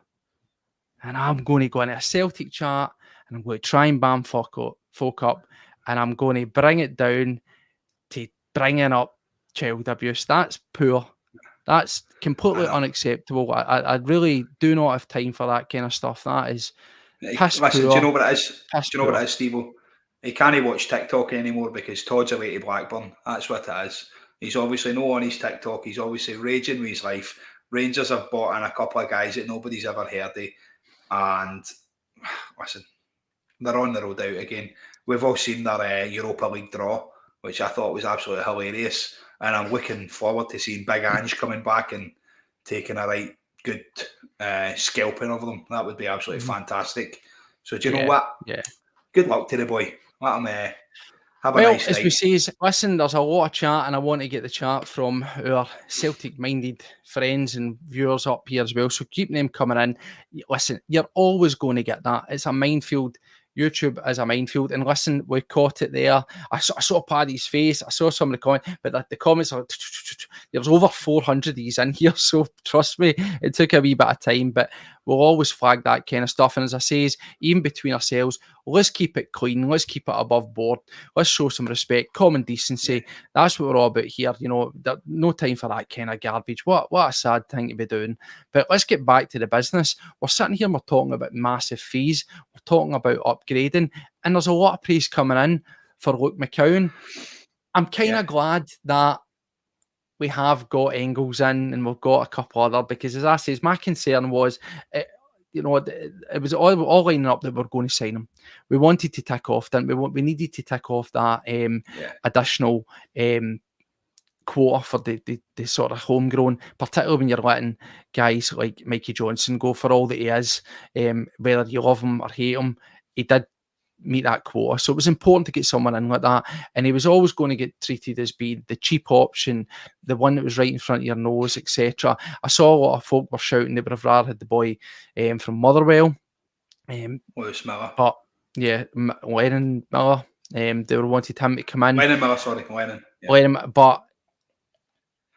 and I'm going to go into a Celtic chat, and I'm going to try and bam folk up, and I'm going to bring it down to bringing up child abuse. That's poor. That's completely unacceptable. I really do not have time for that kind of stuff. That is piss Listen, poor. do you know what it is? Piss Do you know poor. what it is, Steve-O? He can't watch TikTok anymore because Todd's away to Blackburn. That's what it is. He's obviously no on his TikTok. He's obviously raging with his life. Rangers have bought in a couple of guys that nobody's ever heard of. And listen, they're on the road out again. We've all seen their Europa League draw, which I thought was absolutely hilarious. And I'm looking forward to seeing Big Ange coming back and taking a right good scalping of them. That would be absolutely fantastic. So do you know Yeah, what? yeah. Good luck to the boy. Let him have a Well, nice as we night. say, listen, there's a lot of chat, and I want to get the chat from our Celtic-minded friends and viewers up here as well. So keep them coming in. Listen, you're always going to get that. It's a minefield. YouTube is a minefield. And listen, we caught it there. I saw Paddy's face. I saw some of the comments, but the comments are... There's over 400 of these in here, so trust me, it took a wee bit of time, but we'll always flag that kind of stuff. And as I say, even between ourselves, let's keep it clean. Let's keep it above board. Let's show some respect, common decency. That's what we're all about here. You know, no time for that kind of garbage. What a sad thing to be doing. But let's get back to the business. We're sitting here and we're talking about massive fees. We're talking about upgrading. And there's a lot of praise coming in for Luke McCowan. I'm kind of glad that we have got Engels in and we've got a couple other, because as I says, my concern was, it was all lining up that we're going to sign him. We wanted to tick off, didn't we? We needed to tick off that additional quota for the sort of homegrown, particularly when you're letting guys like Mikey Johnson go for all that he is, whether you love him or hate him. He did meet that quota, so it was important to get someone in like that, and he was always going to get treated as being the cheap option, the one that was right in front of your nose, etc. I saw a lot of folk were shouting they would have rather had the boy from Motherwell, Lewis Miller, but yeah, Lennon Miller, they were wanted him to come in. Lennon, but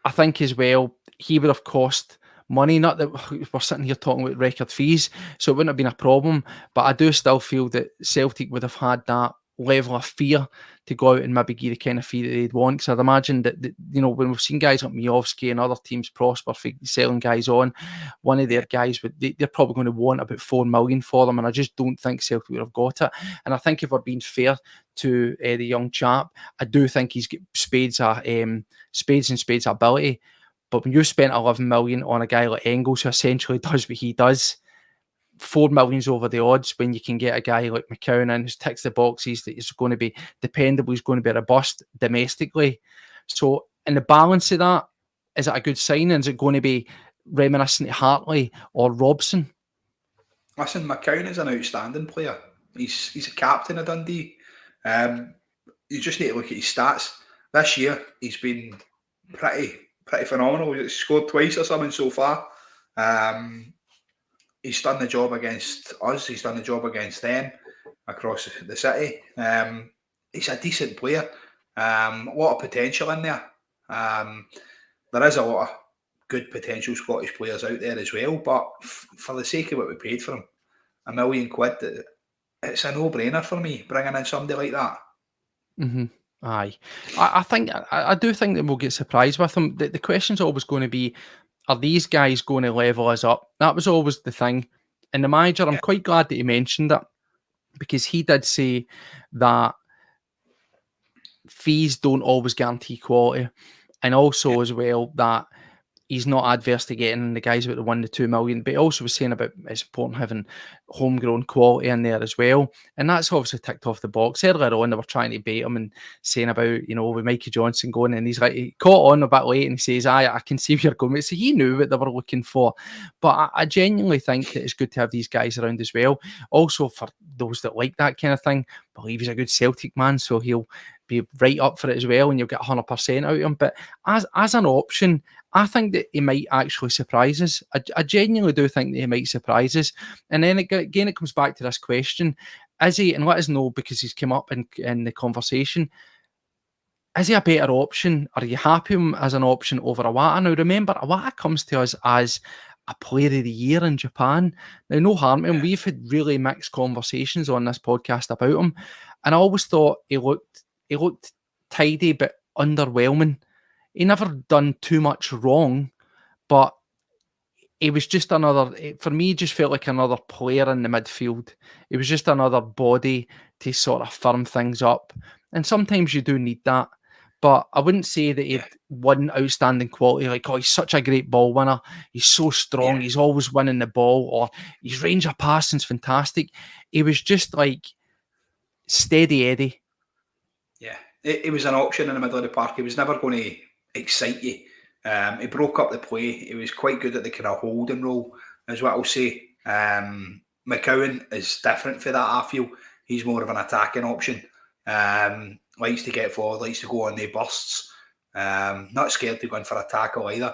I think as well he would have cost money. Not that we're sitting here talking about record fees, so it wouldn't have been a problem. But I do still feel that Celtic would have had that level of fear to go out and maybe give the kind of fee that they'd want. Because I'd imagine that, you know, when we've seen guys like Miovski and other teams prosper for selling guys on, one of their guys, they're probably going to want about 4 million for them. And I just don't think Celtic would have got it. And I think if we're being fair to the young chap, I do think he's got spades and spades ability. But when you spent 11 million on a guy like Engels, who essentially does what he does, 4 million's over the odds when you can get a guy like McCowan in who ticks the boxes, that is going to be dependable, he's going to be robust domestically. So in the balance of that, is it a good signing? Is it going to be reminiscent of Hartley or Robson? Listen, McCowan is an outstanding player. He's a captain of Dundee. You just need to look at his stats. This year, he's been pretty phenomenal. He's scored twice or something so far. He's done the job against us. He's done the job against them across the city. He's a decent player. A lot of potential in there. There is a lot of good potential Scottish players out there as well. But for the sake of what we paid for him, £1 million, it's a no-brainer for me bringing in somebody like that. Mm-hmm. Aye, I do think that we'll get surprised with him. The question's always going to be, are these guys going to level us up? That was always the thing. And the manager, I'm quite glad that he mentioned it, because he did say that fees don't always guarantee quality, and also as well that he's not adverse to getting the guys about the 1 to 2 million, but he also was saying about it's important having homegrown quality in there as well. And that's obviously ticked off the box. Earlier on, they were trying to bait him and saying about, you know, with Mikey Johnson going, and he's like, he caught on a bit late and he says, I can see where you're going. So he knew what they were looking for. But I genuinely think that it's good to have these guys around as well. Also, for those that like that kind of thing, I believe he's a good Celtic man, so he'll be right up for it as well, and you'll get 100% out of him. But as an option, I think that he might actually surprise us. I genuinely do think that he might surprise us. And then again, it comes back to this question. Is he, and let us know because he's come up in the conversation, is he a better option? Are you happy with him as an option over Iwata? Now, remember, Iwata comes to us as a player of the year in Japan. Now, no harm in him. We've had really mixed conversations on this podcast about him. And I always thought he looked tidy but underwhelming. He never done too much wrong, but he was just another, for me, just felt like another player in the midfield. He was just another body to sort of firm things up. And sometimes you do need that. But I wouldn't say that he had one outstanding quality, like, oh, he's such a great ball winner. He's so strong. He's always winning the ball, or his range of passing's fantastic. He was just like steady Eddie. Yeah, it was an option in the middle of the park. He was never going to excite you He broke up the play. He was quite good at the kind of holding role, is what I'll say. McCowan is different for that, I feel. He's more of an attacking option. Likes to get forward, likes to go on the bursts. Not scared to go in for a tackle either.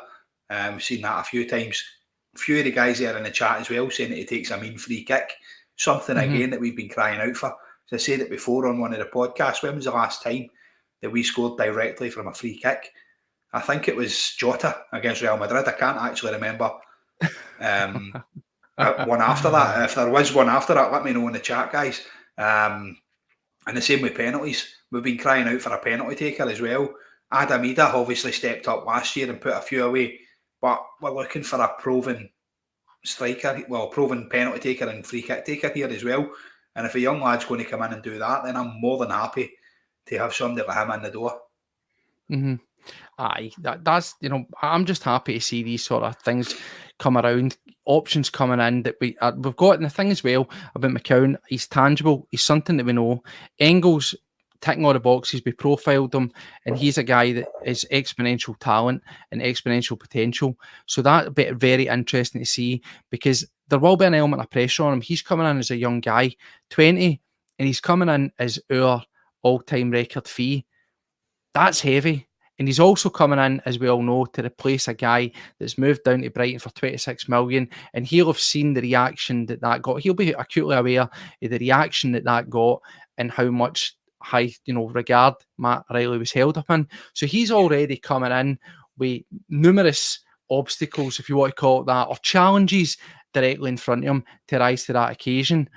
We've seen that a few times. A few of the guys there in the chat as well saying that he takes a mean free kick. Something, again, that we've been crying out for. As I said it before on one of the podcasts, when was the last time that we scored directly from a free kick? I think it was Jota against Real Madrid. I can't actually remember one after that. If there was one after that, let me know in the chat, guys. And the same with penalties. We've been crying out for a penalty taker as well. Adam Ida obviously stepped up last year and put a few away, but we're looking for a proven striker, proven penalty taker and free kick taker here as well. And if a young lad's going to come in and do that, then I'm more than happy to have somebody like him in the door. Mm-hmm. Aye, that's, I'm just happy to see these sort of things come around, options coming in that we've got. And the thing as well about McCowan, he's tangible, he's something that we know. Engels ticking all the boxes, we profiled him, and he's a guy that is exponential talent and exponential potential. So that'll be very interesting to see, because there will be an element of pressure on him. He's coming in as a young guy, 20, and he's coming in as our all-time record fee. That's heavy. And he's also coming in, as we all know, to replace a guy that's moved down to Brighton for 26 million. And he'll have seen the reaction that got. He'll be acutely aware of the reaction that got and how much high, regard Matt Riley was held up in. So he's already coming in with numerous obstacles, if you want to call it that, or challenges directly in front of him to rise to that occasion.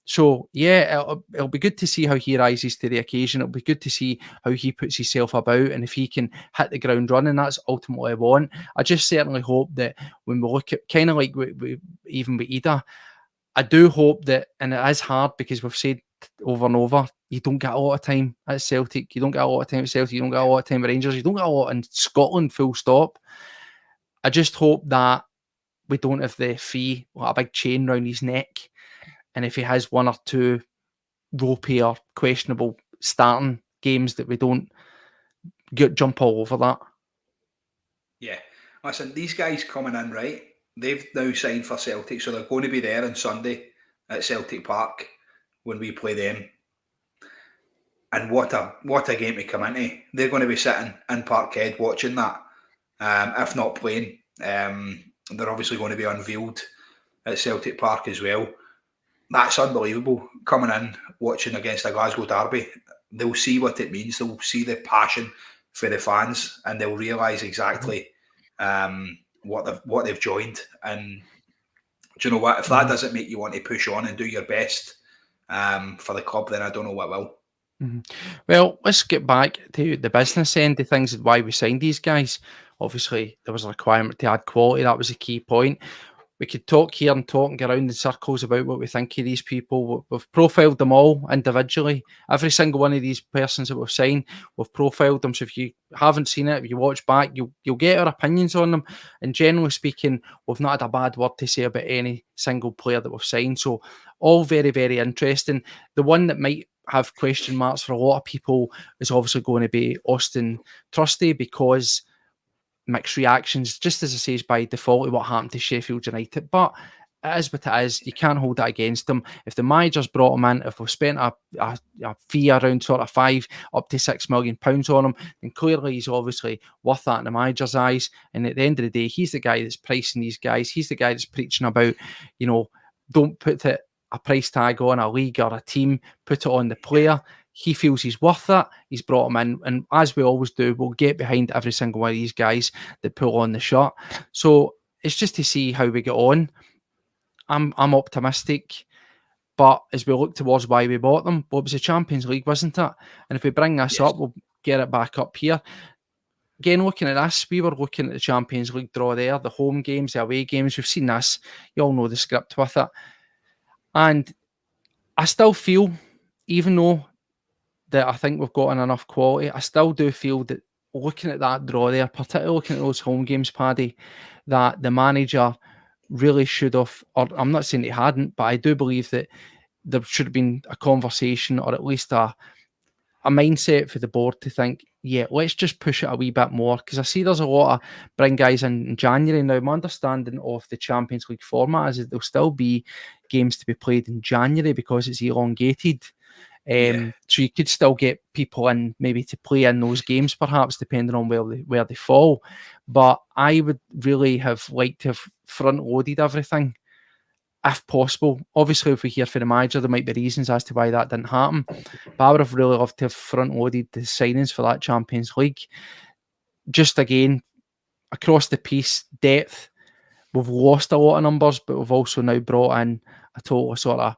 So, yeah, it'll be good to see how he rises to the occasion. It'll be good to see how he puts himself about, and if he can hit the ground running. That's ultimately what I want. I just certainly hope that when we look at, kind of like even with Ida, I do hope that, and it is hard because we've said over and over, you don't get a lot of time at Celtic. You don't get a lot of time at Celtic. You don't get a lot of time at Rangers. You don't get a lot in Scotland, full stop. I just hope that we don't have the fee, like a big chain round his neck. And if he has one or two ropey or questionable starting games, that we don't jump all over that. Yeah. Listen, these guys coming in, right? They've now signed for Celtic, so they're going to be there on Sunday at Celtic Park when we play them. And what a game to come into. They're going to be sitting in Parkhead watching that, if not playing. They're obviously going to be unveiled at Celtic Park as well. That's unbelievable, coming in, watching against a Glasgow derby. They'll see what it means. They'll see the passion for the fans, and they'll realise exactly what they've joined. And do you know what? If that doesn't make you want to push on and do your best for the club, then I don't know what will. Mm-hmm. Well, let's get back to the business end of things and why we signed these guys. Obviously, there was a requirement to add quality. That was a key point. We could talk here and talk and get around in circles about what we think of these people. We've profiled them all individually. Every single one of these persons that we've signed, we've profiled them. So if you haven't seen it, if you watch back, you'll get our opinions on them. And generally speaking, we've not had a bad word to say about any single player that we've signed. So all very, very interesting. The one that might have question marks for a lot of people is obviously going to be Austin Trusty, because mixed reactions, just as I say, is by default to what happened to Sheffield United. But it is what it is. You can't hold that against them. If the manager's brought him in, if we've spent a fee around sort of £5 up to £6 million on him, then clearly he's obviously worth that in the manager's eyes. And at the end of the day, he's the guy that's pricing these guys. He's the guy that's preaching about, don't put a price tag on a league or a team, put it on the player. He feels he's worth that. He's brought him in. And as we always do, we'll get behind every single one of these guys that pull on the shirt. So it's just to see how we get on. I'm optimistic. But as we look towards why we bought them, well, it was the Champions League, wasn't it? And if we bring this up, we'll get it back up here. Again, looking at this, we were looking at the Champions League draw there, the home games, the away games. We've seen this. You all know the script with it. And I still feel, even though that I think we've got enough quality, I still do feel that looking at that draw there, particularly looking at those home games, Paddy, that the manager really should have, or I'm not saying he hadn't, but I do believe that there should have been a conversation, or at least a mindset for the board to think, yeah, let's just push it a wee bit more, because I see there's a lot of bring guys in January. Now, my understanding of the Champions League format is that there'll still be games to be played in January because it's elongated. So you could still get people in maybe to play in those games, perhaps, depending on where they fall. But I would really have liked to have front-loaded everything, if possible. Obviously, if we hear from the manager, there might be reasons as to why that didn't happen. But I would have really loved to have front-loaded the signings for that Champions League. Just again, across the piece, depth. We've lost a lot of numbers, but we've also now brought in a total of sort of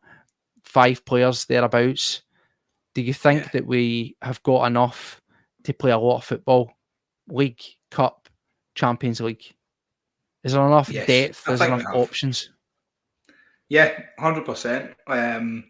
5 players thereabouts. Do you think that we have got enough to play a lot of football? League, Cup, Champions League? Is there enough depth? Is there enough options? Yeah, 100%.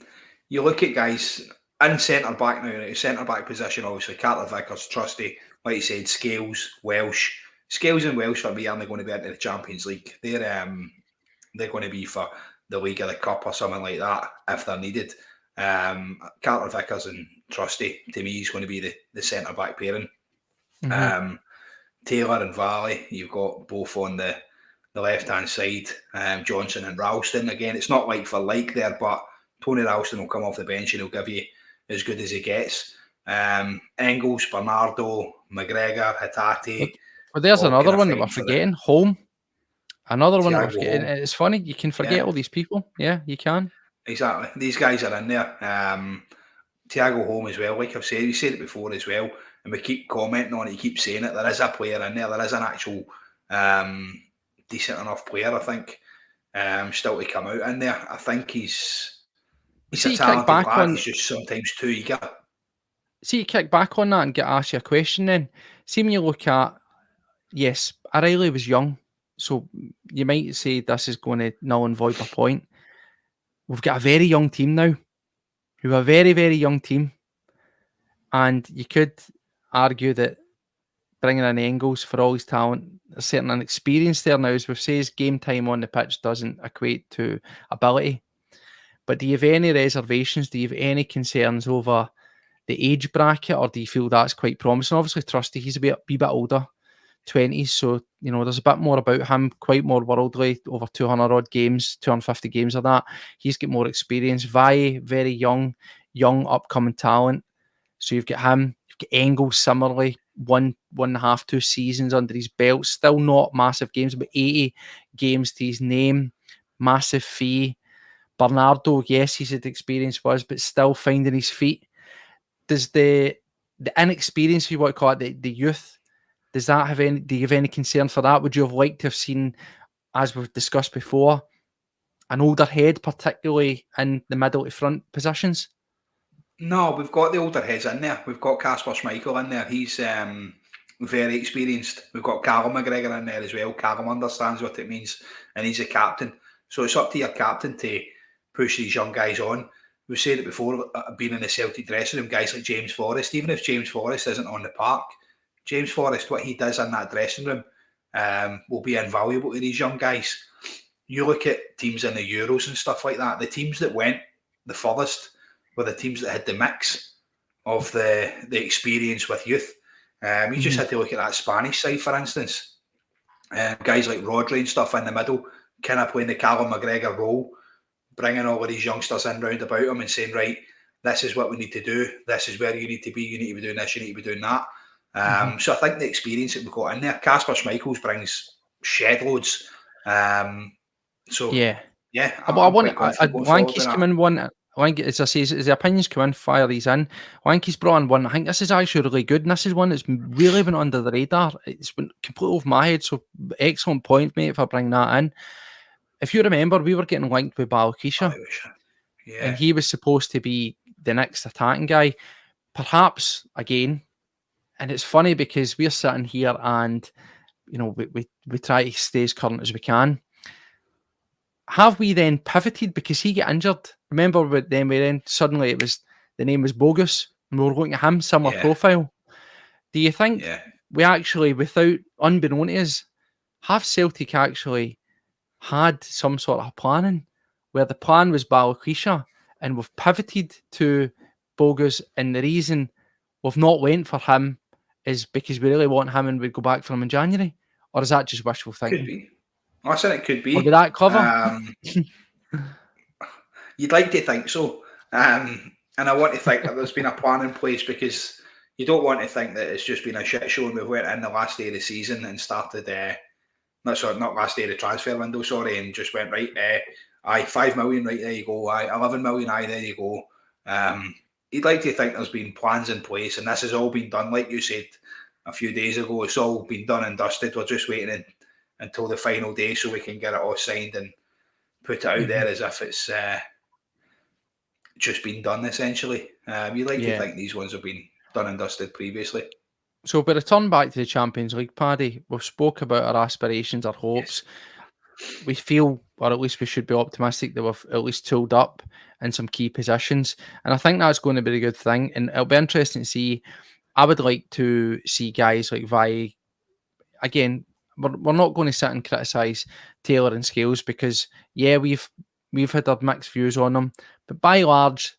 You look at guys in centre-back now, centre-back position, obviously, Carter-Vickers, Trusty, like you said, Scales, Welsh. Scales and Welsh, for me, aren't going to be into the Champions League. They're going to be for the League or the Cup or something like that, if they're needed. Carter-Vickers and Trusty, to me, is going to be the centre-back pairing. Taylor and Valley, you've got both on the left-hand side, Johnson and Ralston. Again, it's not like for like there, but Tony Ralston will come off the bench and he'll give you as good as he gets. Engels, Bernardo, McGregor, Hatate. Well, there's another one that we're forgetting. Home. Another one that we're forgetting. Home. It's funny, you can forget all these people. Yeah, you can. Exactly. These guys are in there. Thiago Home as well. Like I've said, we said it before as well, and we keep commenting on it, you keep saying it. There is a player in there. There is an actual decent enough player, I think, still to come out in there. I think he's a talented lad. He's just sometimes too eager. See, you kick back on that and get asked you a question then. See, when you look at, yes, O'Reilly was young, so you might say this is going to null and void my point. We've got a very young team now. We're a very, very young team. And you could argue that bringing in Engels for all his talent, there's certain inexperience there now. As we've said, game time on the pitch doesn't equate to ability. But do you have any reservations? Do you have any concerns over the age bracket, or do you feel that's quite promising? Obviously, Trusty, he's a wee bit older, 20s, so there's a bit more about him, quite more worldly, over 200 odd games, 250 games of that. He's got more experience. Valle, very young upcoming talent. So you've got him. You've got Engels similarly, 1.5, 2 seasons under his belt. Still not massive games, but 80 games to his name. Massive fee. Bernardo, yes, he's had experience was, but still finding his feet. Does the inexperience, if you want to call it, the youth, do you have any concern for that? Would you have liked to have seen, as we've discussed before, an older head, particularly in the middle to front positions? No, we've got the older heads in there. We've got Kasper Schmeichel in there. He's very experienced. We've got Callum McGregor in there as well. Callum understands what it means, and he's a captain. So it's up to your captain to push these young guys on. We've said it before, being in the Celtic dressing room, guys like James Forrest, even if James Forrest isn't on the park, James Forrest, what he does in that dressing room will be invaluable to these young guys. You look at teams in the Euros and stuff like that, the teams that went the furthest were the teams that had the mix of the experience with youth. You just had to look at that Spanish side, for instance. Guys like Rodgers and stuff in the middle, kind of playing the Callum McGregor role, bringing all of these youngsters in round about him and saying, right, this is what we need to do. This is where you need to be. You need to be doing this. You need to be doing that. So I think the experience that we've got in there, Kasper Schmeichel brings shed loads. So yeah, I want Wanky's come in one. As I say, as the opinions come in, fire these in. Wanky's brought in one. I think this is actually really good, and this is one that's really been under the radar. It's been completely over my head. So excellent point, mate, for bringing that in. If you remember, we were getting linked with Balakisha, and he was supposed to be the next attacking guy. Perhaps again, and it's funny because we're sitting here and we try to stay as current as we can. Have we then pivoted because he got injured? Remember, we then suddenly the name was bogus, and we were looking at him, similar profile. Do you think we actually, without unbeknown to us, have Celtic actually had some sort of planning where the plan was Balakisha and we've pivoted to bogus, and the reason we've not went for him is because we really want him and we'd go back for him in January? Or is that just wishful thinking? Could be. I said it could be. Are we that clever? You'd like to think so. And I want to think that there's been a plan in place, because you don't want to think that it's just been a shit show and we went in the last day of the season and started, not last day of the transfer window, and just went, right, 5 million, right, there you go, 11 million, there you go. You'd like to think there's been plans in place, and this has all been done, like you said a few days ago, it's all been done and dusted. We're just waiting until the final day so we can get it all signed and put it out there as if it's just been done, essentially. You like to think these ones have been done and dusted previously. So we return back to the Champions League, Paddy. We've spoke about our aspirations, our hopes. Yes. We feel, or at least we should be optimistic, that we've at least tooled up in some key positions. And I think that's going to be a good thing. And it'll be interesting to see. I would like to see guys like Vi. Again, we're not going to sit and criticise Taylor and Scales, because, we've had our mixed views on them. But by and large,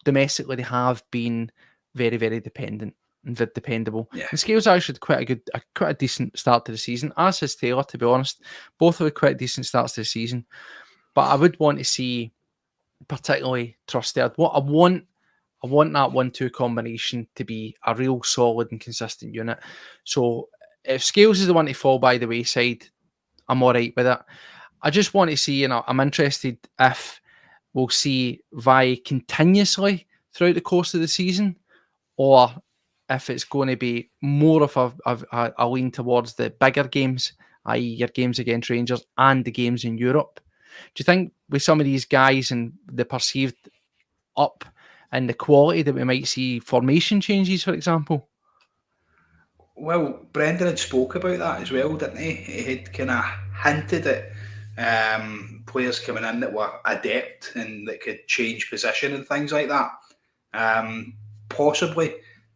domestically, they have been very, very dependent and dependable. Yeah. And Scales actually had quite a decent start to the season, as has Taylor, to be honest. Both have had quite decent starts to the season. But I would want to see, particularly Trusted, I want that 1-2 combination to be a real solid and consistent unit. So if Scales is the one to fall by the wayside, I'm all right with it. I just want to see, I'm interested if we'll see Vi continuously throughout the course of the season, or if it's going to be more of a lean towards the bigger games, i.e. your games against Rangers and the games in Europe. Do you think with some of these guys and the perceived up and the quality that we might see formation changes, for example? Well, Brendan had spoke about that as well, didn't he? He had kind of hinted at players coming in that were adept and that could change position and things like that. Possibly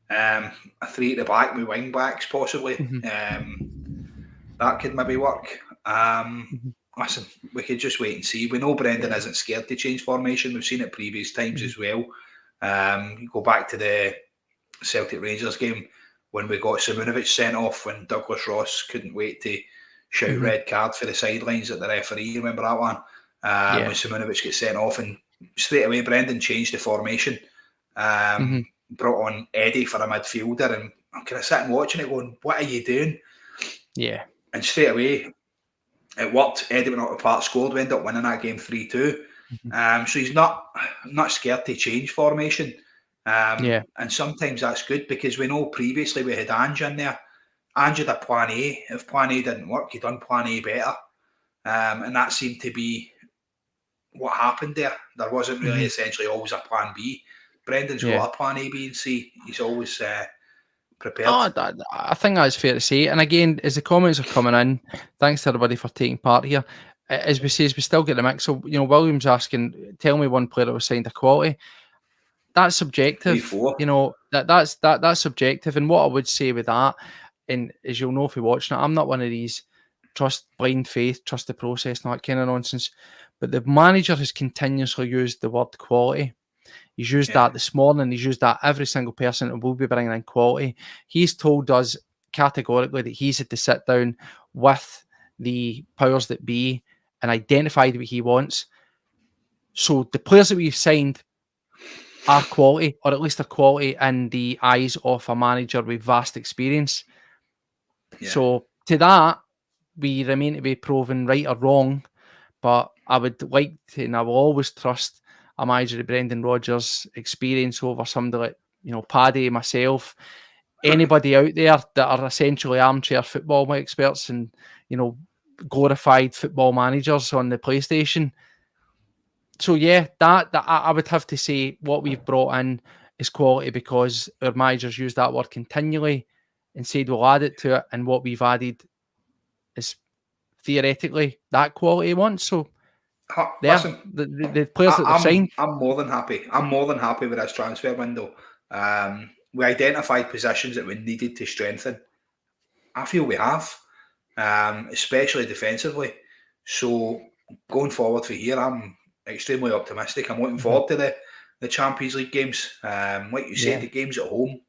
a 3 at the back with wing backs, possibly. That could maybe work. Listen, we could just wait and see. We know Brendan isn't scared to change formation. We've seen it previous times as well. You go back to the Celtic Rangers game when we got Simunovic sent off, when Douglas Ross couldn't wait to shout red card for the sidelines at the referee. Remember that one? When Simunovic gets sent off, and straight away Brendan changed the formation. Brought on Eddie for a midfielder, and I'm kind of sitting watching it going, what are you doing? Yeah. And straight away it worked. Eddie went out of part, scored, we ended up winning that game 3-2. So he's not scared to change formation. And sometimes that's good, because we know previously we had Ange in there. Ange had a plan A. If plan A didn't work, he done plan A better. And that seemed to be what happened there. There wasn't really essentially always a plan B. Brendan's got a plan A, B and C. He's always prepared. I think that's fair to say. And again, as the comments are coming in, thanks to everybody for taking part here. As we say, we still get the mix. So, William's asking, tell me one player that was signed a quality. That's subjective. 3-4. That's subjective. And what I would say with that, and as you'll know if you're watching it, I'm not one of these trust blind faith, trust the process, and all that kind of nonsense. But the manager has continuously used the word quality. He's used that this morning. He's used that every single person that will be bringing in quality. He's told us categorically that he's had to sit down with the powers that be and identified what he wants. So the players that we've signed are quality, or at least a quality in the eyes of a manager with vast experience. So to that, we remain to be proven right or wrong. But I would like to, and I will always trust a manager of Brendan Rodgers' experience over somebody like, Paddy, myself, anybody out there that are essentially armchair football experts and, glorified football managers on the PlayStation. So that I would have to say what we've brought in is quality, because our managers use that word continually and said we'll add it to it, and what we've added is theoretically that quality once. So listen, the players that they've signed. I'm more than happy. I'm more than happy with this transfer window. We identified positions that we needed to strengthen. I feel we have, especially defensively. So going forward for here, I'm extremely optimistic. I'm looking forward to the Champions League games. Like you said, the games at home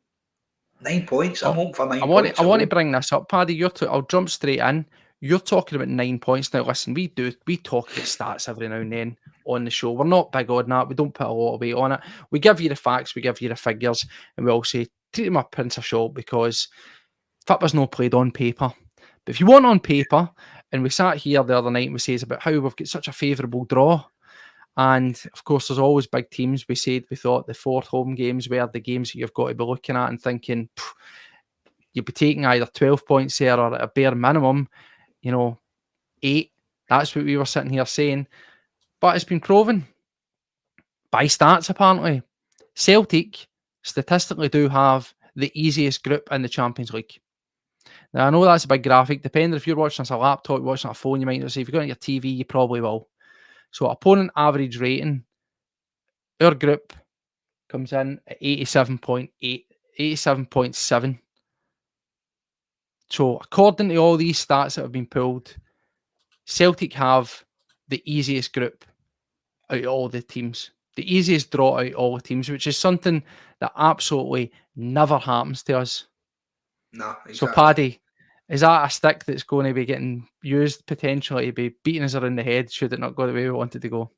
9 points. I'm hoping for 9 I points. want to bring this up, Paddy. I'll jump straight in. You're talking about 9 points now. Listen, we talk about stats every now and then on the show. We're not big on that. We don't put a lot of weight on it. We give you the facts, we give you the figures, and we all say treat them a pinch of salt because football's not played on paper. But if you want on paper, and we sat here the other night and we says about how we've got such a favourable draw. And of course, there's always big teams. We thought the 4 home games were the games that you've got to be looking at and thinking, you'd be taking either 12 points there or at a bare minimum, 8. That's what we were sitting here saying. But it's been proven by stats, apparently. Celtic statistically do have the easiest group in the Champions League. Now, I know that's a big graphic. Depending if you're watching on a laptop, you're watching on a phone, you might not see. If you've got it on your TV, you probably will. So opponent average rating, our group comes in at 87.8, 87.7. So according to all these stats that have been pulled, Celtic have the easiest group out of all the teams. The easiest draw out of all the teams, which is something that absolutely never happens to us. No, exactly. So Paddy, is that a stick that's going to be getting used potentially to be beating us around the head should it not go the way we wanted to go?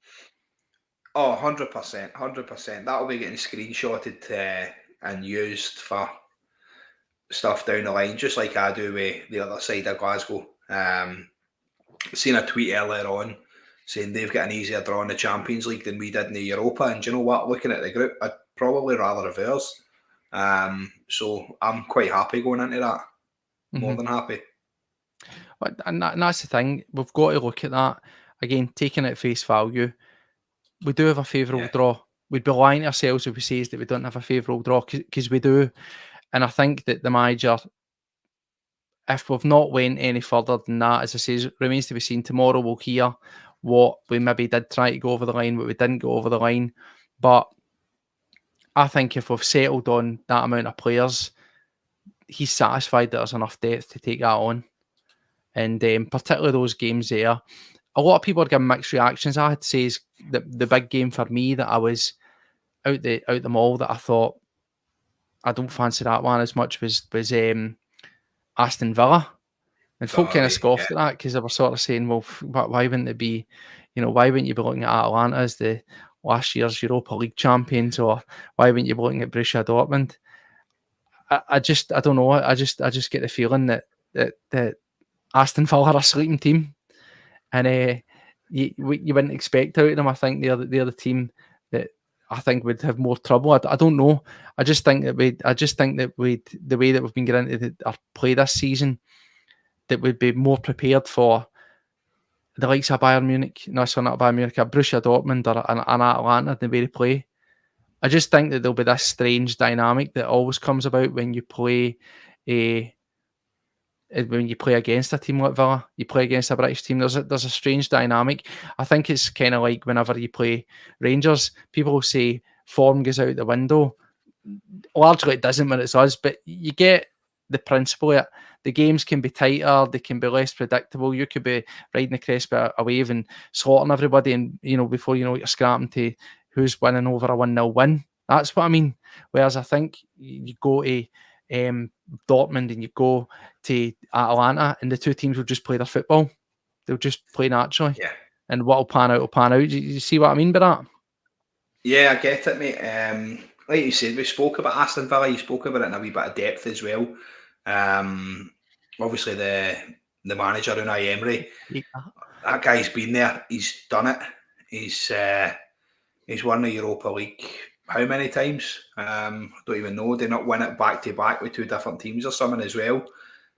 Oh, 100%, 100%. That'll be getting screenshotted and used for stuff down the line, just like I do with the other side of Glasgow. Seen a tweet earlier on saying they've got an easier draw in the Champions League than we did in the Europa, and do you know what? Looking at the group, I'd probably rather reverse. So I'm quite happy going into that. More than happy. And that's the thing. We've got to look at that. Again, taking it at face value, we do have a favourable draw. We'd be lying to ourselves if we say that we don't have a favourable draw, because we do. And I think that the manager, if we've not went any further than that, as I say, remains to be seen. Tomorrow we'll hear what we maybe did try to go over the line, what we didn't go over the line. But I think if we've settled on that amount of players, he's satisfied that there's enough depth to take that on. And particularly those games there, a lot of people are giving mixed reactions. I had to say is the big game for me that I was out the mall that I thought I don't fancy that one as much was Aston Villa. And folk kind of scoffed at that because they were sort of saying, well, why wouldn't it be, why wouldn't you be looking at Atalanta as the last year's Europa League champions, or why wouldn't you be looking at Borussia Dortmund? I don't know. I just get the feeling that Aston Villa are a sleeping team, and you wouldn't expect out of them. I think the other team that I think would have more trouble. I don't know. I just think that the way that we've been getting into our play this season, that we'd be more prepared for the likes of Bayern Munich, Borussia Dortmund or an Atalanta, the way they play. I just think that there'll be this strange dynamic that always comes about when you play against a team like Villa, you play against a British team. There's a strange dynamic. I think it's kind of like whenever you play Rangers, people say form goes out the window. Largely it doesn't when it's us, but you get the principle of it. The games can be tighter, they can be less predictable. You could be riding the crest of a wave and slaughtering everybody, and before you know it, you're scrapping to who's winning over a 1-0 win. That's what I mean. Whereas I think you go to Dortmund and you go to Atalanta, and the two teams will just play their football. They'll just play naturally. Yeah. And what'll pan out will pan out. Do you see what I mean by that? Yeah, I get it, mate. Like you said, we spoke about Aston Villa. You spoke about it in a wee bit of depth as well. Obviously, the manager, Unai Emery, that guy's been there. He's done it. He's won the Europa League how many times? I don't even know. Did not win it back to back with two different teams or something as well.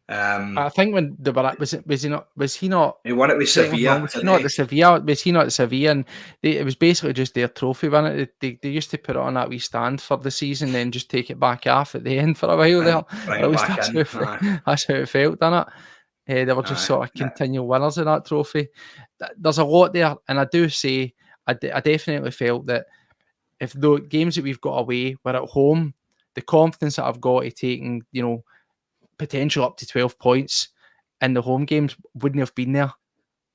I think when they were was he not? He won it with Sevilla. Was he not at Sevilla? And it was basically just their trophy, wasn't it? They used to put it on that wee stand for the season, then just take it back off at the end for a while there. At least that's how it felt, didn't it? They were just sort of continual winners of that trophy. There's a lot there, and I do say I definitely felt that if the games that we've got away were at home, the confidence that I've got to taking, potential up to 12 points in the home games wouldn't have been there.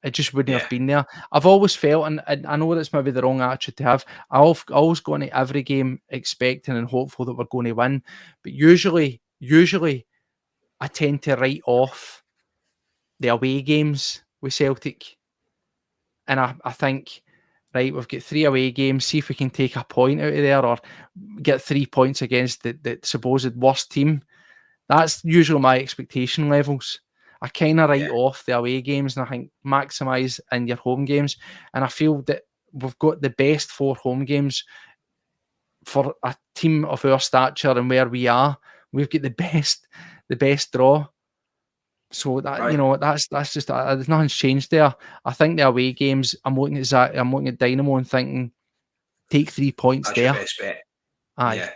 It just wouldn't have been there. I've always felt, and I know that's maybe the wrong attitude to have, I always go into every game expecting and hopeful that we're going to win. But usually usually I tend to write off the away games with Celtic. And I think, right, we've got 3 away games, see if we can take a point out of there or get 3 points against the supposed worst team. That's usually my expectation levels. I kind of write off the away games and I think maximise in your home games. And I feel that we've got the best 4 home games for a team of our stature and where we are. We've got the best draw. So that that's just nothing's changed there. I think the away games, I'm looking at Dynamo and thinking, take 3 points That's there. your best bet. Aye. Yeah.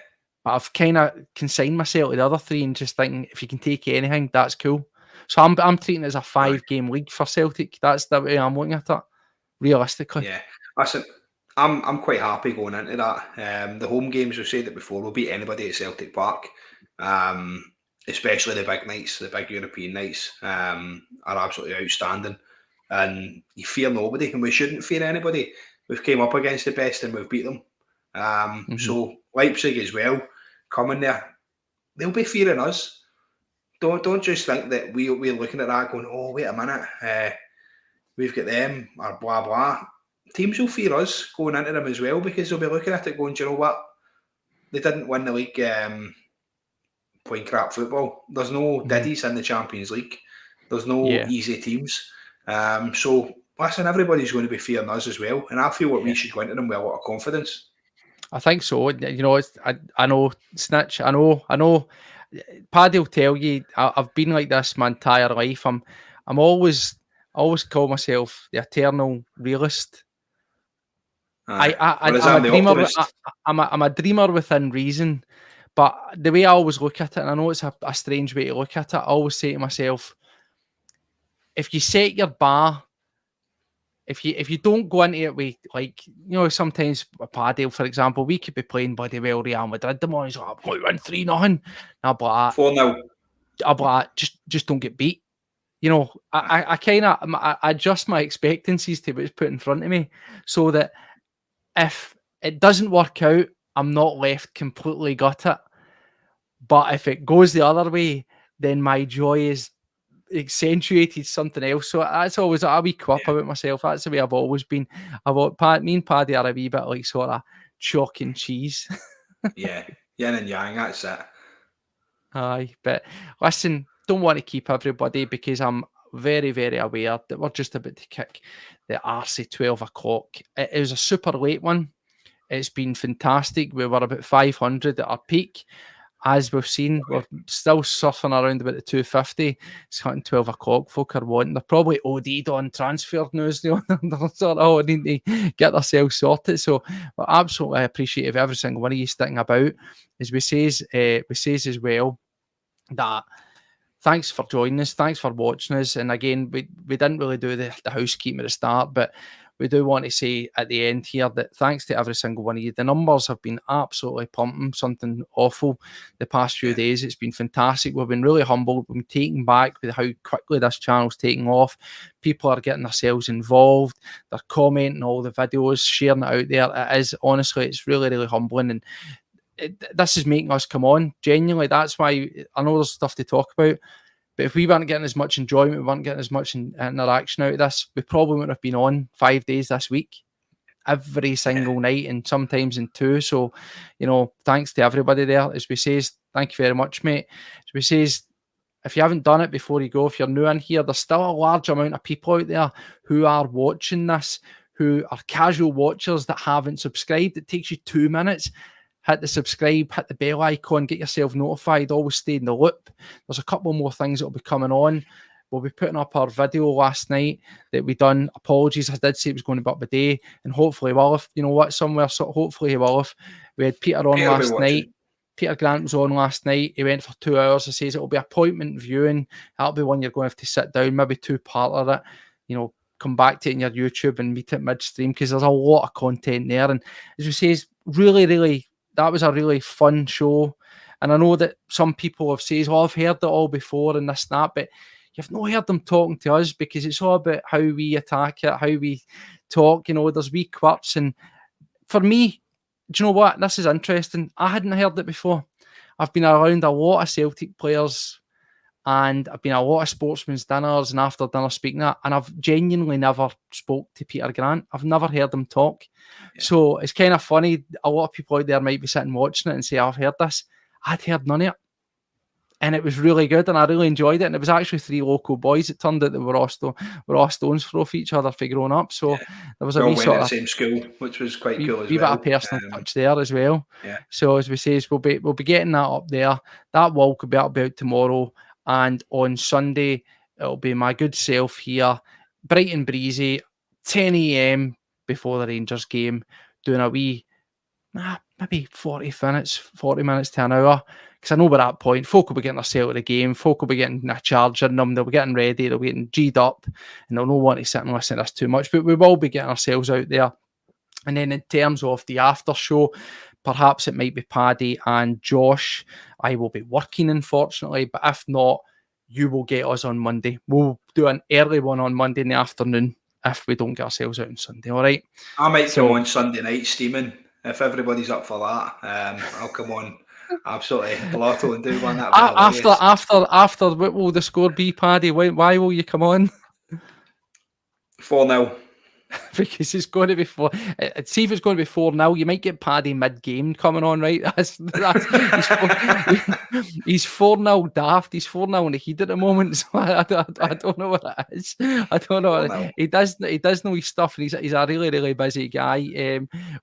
But I've kind of consigned myself to the other 3 and just thinking, if you can take anything, that's cool. So I'm treating it as a 5-game league for Celtic. That's the way I'm looking at it, realistically. Yeah. Listen, I'm quite happy going into that. The home games, we've said it before, we'll beat anybody at Celtic Park. Especially the big nights, the big European nights, are absolutely outstanding. And you fear nobody, and we shouldn't fear anybody. We've came up against the best and we've beat them. So Leipzig as well, coming there, they'll be fearing us. Don't just think that we're looking at that going, oh, wait a minute, we've got them, or blah, blah. Teams will fear us going into them as well, because they'll be looking at it going, do you know what? They didn't win the league playing crap football. There's no Diddies in the Champions League. There's no easy teams. So, listen, everybody's going to be fearing us as well. And I feel we should go into them with a lot of confidence. I think so. You know, I know, Snitch. I know. Paddy will tell you, I've been like this my entire life. I always call myself the eternal realist. I'm a dreamer within reason, but the way I always look at it, and I know it's a strange way to look at it, I always say to myself, if you set your bar, if you don't go into it with, like, you know, sometimes Paddy, for example, we could be playing bloody well Real Madrid tomorrow, he's like, I'm going to win 3-0. I'll be like, 4-0. I'll be like, just don't get beat. You know, I kind of adjust my expectancies to what's put in front of me, so that if it doesn't work out, I'm not left completely gutted. But if it goes the other way, then my joy is accentuated something else. So that's always a wee quip about myself. That's the way I've always been. Me and Paddy are a wee bit like sort of chalk and cheese. Yeah, yin and yang, that's it. Aye, but listen, don't want to keep everybody, because I'm very, very aware that we're just about to kick the arse 12 o'clock. It was a super late one. It's been fantastic. We were about 500 at our peak. As we've seen, we're still surfing around about the 250. It's hitting 12 o'clock. Folk are wanting. They're probably OD'd on transfer news. They're sort of need to get themselves sorted. So we're absolutely appreciative of every single one of you sticking about. As we says as well, that thanks for joining us. Thanks for watching us. And again, we didn't really do the housekeeping at the start, but we do want to say at the end here that thanks to every single one of you. The numbers have been absolutely pumping, something awful the past few days. It's been fantastic. We've been really humbled. We've been taken back with how quickly this channel's taking off. People are getting themselves involved. They're commenting all the videos, sharing it out there. It is, honestly, it's really, really humbling. And this is making us come on. Genuinely, that's why I know there's stuff to talk about. But if we weren't getting as much enjoyment, we weren't getting as much interaction out of this, we probably wouldn't have been on 5 days this week, every single night, and sometimes in 2. So, you know, thanks to everybody there. As we says, thank you very much, mate. As we says, if you haven't done it before you go, if you're new in here, there's still a large amount of people out there who are watching this, who are casual watchers that haven't subscribed. It takes you 2 minutes. Hit the subscribe, hit the bell icon, get yourself notified, always stay in the loop. There's a couple more things that will be coming on. We'll be putting up our video last night that we done. Apologies, I did say it was going to be up a day, and hopefully, well, if you know what, somewhere, so hopefully he will. If we had Peter on last night. Peter Grant was on last night. He went for 2 hours. He says it'll be appointment viewing. That'll be one you're going to have to sit down, maybe 2-part of it. You know, come back to it in your YouTube and meet it midstream, because there's a lot of content there. And as we say, really, really, that was a really fun show. And I know that some people have said, oh, I've heard it all before and this and that, but you've not heard them talking to us, because it's all about how we attack it, how we talk. You know, there's wee quirks. And for me, do you know what? This is interesting. I hadn't heard it before. I've been around a lot of Celtic players, and I've been a lot of sportsmen's dinners and after dinner speaking that, and I've genuinely never spoke to Peter Grant. I've never heard him talk. Yeah. So it's kind of funny. A lot of people out there might be sitting watching it and say, I've heard this. I'd heard none of it. And it was really good, and I really enjoyed it. And it was actually 3 local boys. It turned out that we're all stones throw off each other for growing up. So there was a wee sort of the same school, which was quite cool as wee well. Bit of personal touch there as well. Yeah. So as we say, we'll be getting that up there. That walk will be up about tomorrow, and on Sunday it'll be my good self here, bright and breezy, 10 a.m. before the Rangers game, doing a wee maybe 40 minutes to an hour. Because I know by that point, folk will be getting their set of the game, folk will be getting a charge in them, they'll be getting ready, they'll be getting G'd up, and they'll not want to sit and listen to us too much. But we will be getting ourselves out there. And then in terms of the after show, perhaps it might be Paddy and Josh. I will be working, unfortunately, but if not, you will get us on Monday. We'll do an early one on Monday in the afternoon if we don't get ourselves out on Sunday, all right? I might come on Sunday night steaming. If everybody's up for that, I'll come on absolutely blotto and do one. After what will the score be, Paddy? Why will you come on? 4-0. Because it's going to be see if it's going to be 4-0. You might get Paddy mid-game coming on, right? He's 4-0 daft. He's 4-0 in the heat at the moment. So I don't know what it is. I don't know. He does know his stuff. And he's a really, really busy guy.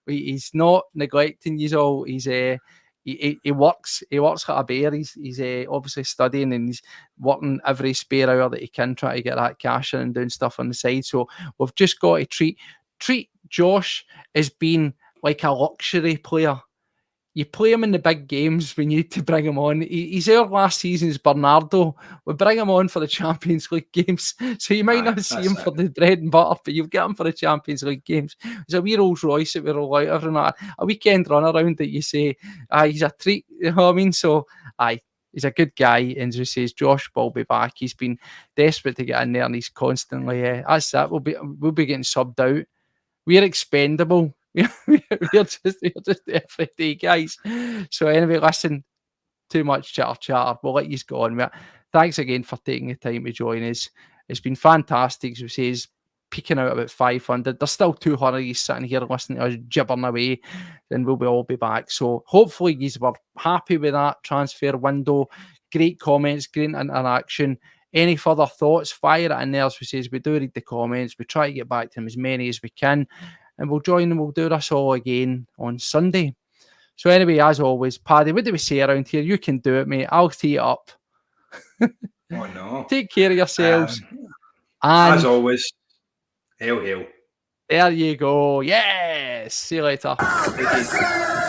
He's not neglecting you all. He works like a bear. He's obviously studying and he's working every spare hour that he can, try to get that cash in and doing stuff on the side. So we've just got to treat Josh as being like a luxury player. You play him in the big games when you need to bring him on. He's our last season's Bernardo. We bring him on for the Champions League games. So you might not see him for the bread and butter, but you'll get him for the Champions League games. It's a wee Rolls Royce that we roll out every night. A weekend run around that you say, he's a treat. You know what I mean? So, he's a good guy. And as he says, Josh will be back. He's been desperate to get in there and he's constantly, that's that. We'll be getting subbed out. We're expendable. we're just everyday guys. So anyway, listen, too much chatter. We'll let you go on. Thanks again for taking the time to join us. It's been fantastic. As we say, peaking out about 500. There's still 200 sitting here listening to us gibbering away, and we'll all be back. So hopefully you were happy with that transfer window. Great comments, great interaction. Any further thoughts, fire it in there. As we say, we do read the comments. We try to get back to them as many as we can. And we'll join and we'll do this all again on Sunday. So anyway, as always, Paddy, what do we say around here? You can do it, mate. I'll tee it up. Oh, no. Take care of yourselves. And as always, hail, hail. There you go. Yes. See you later. Thank you.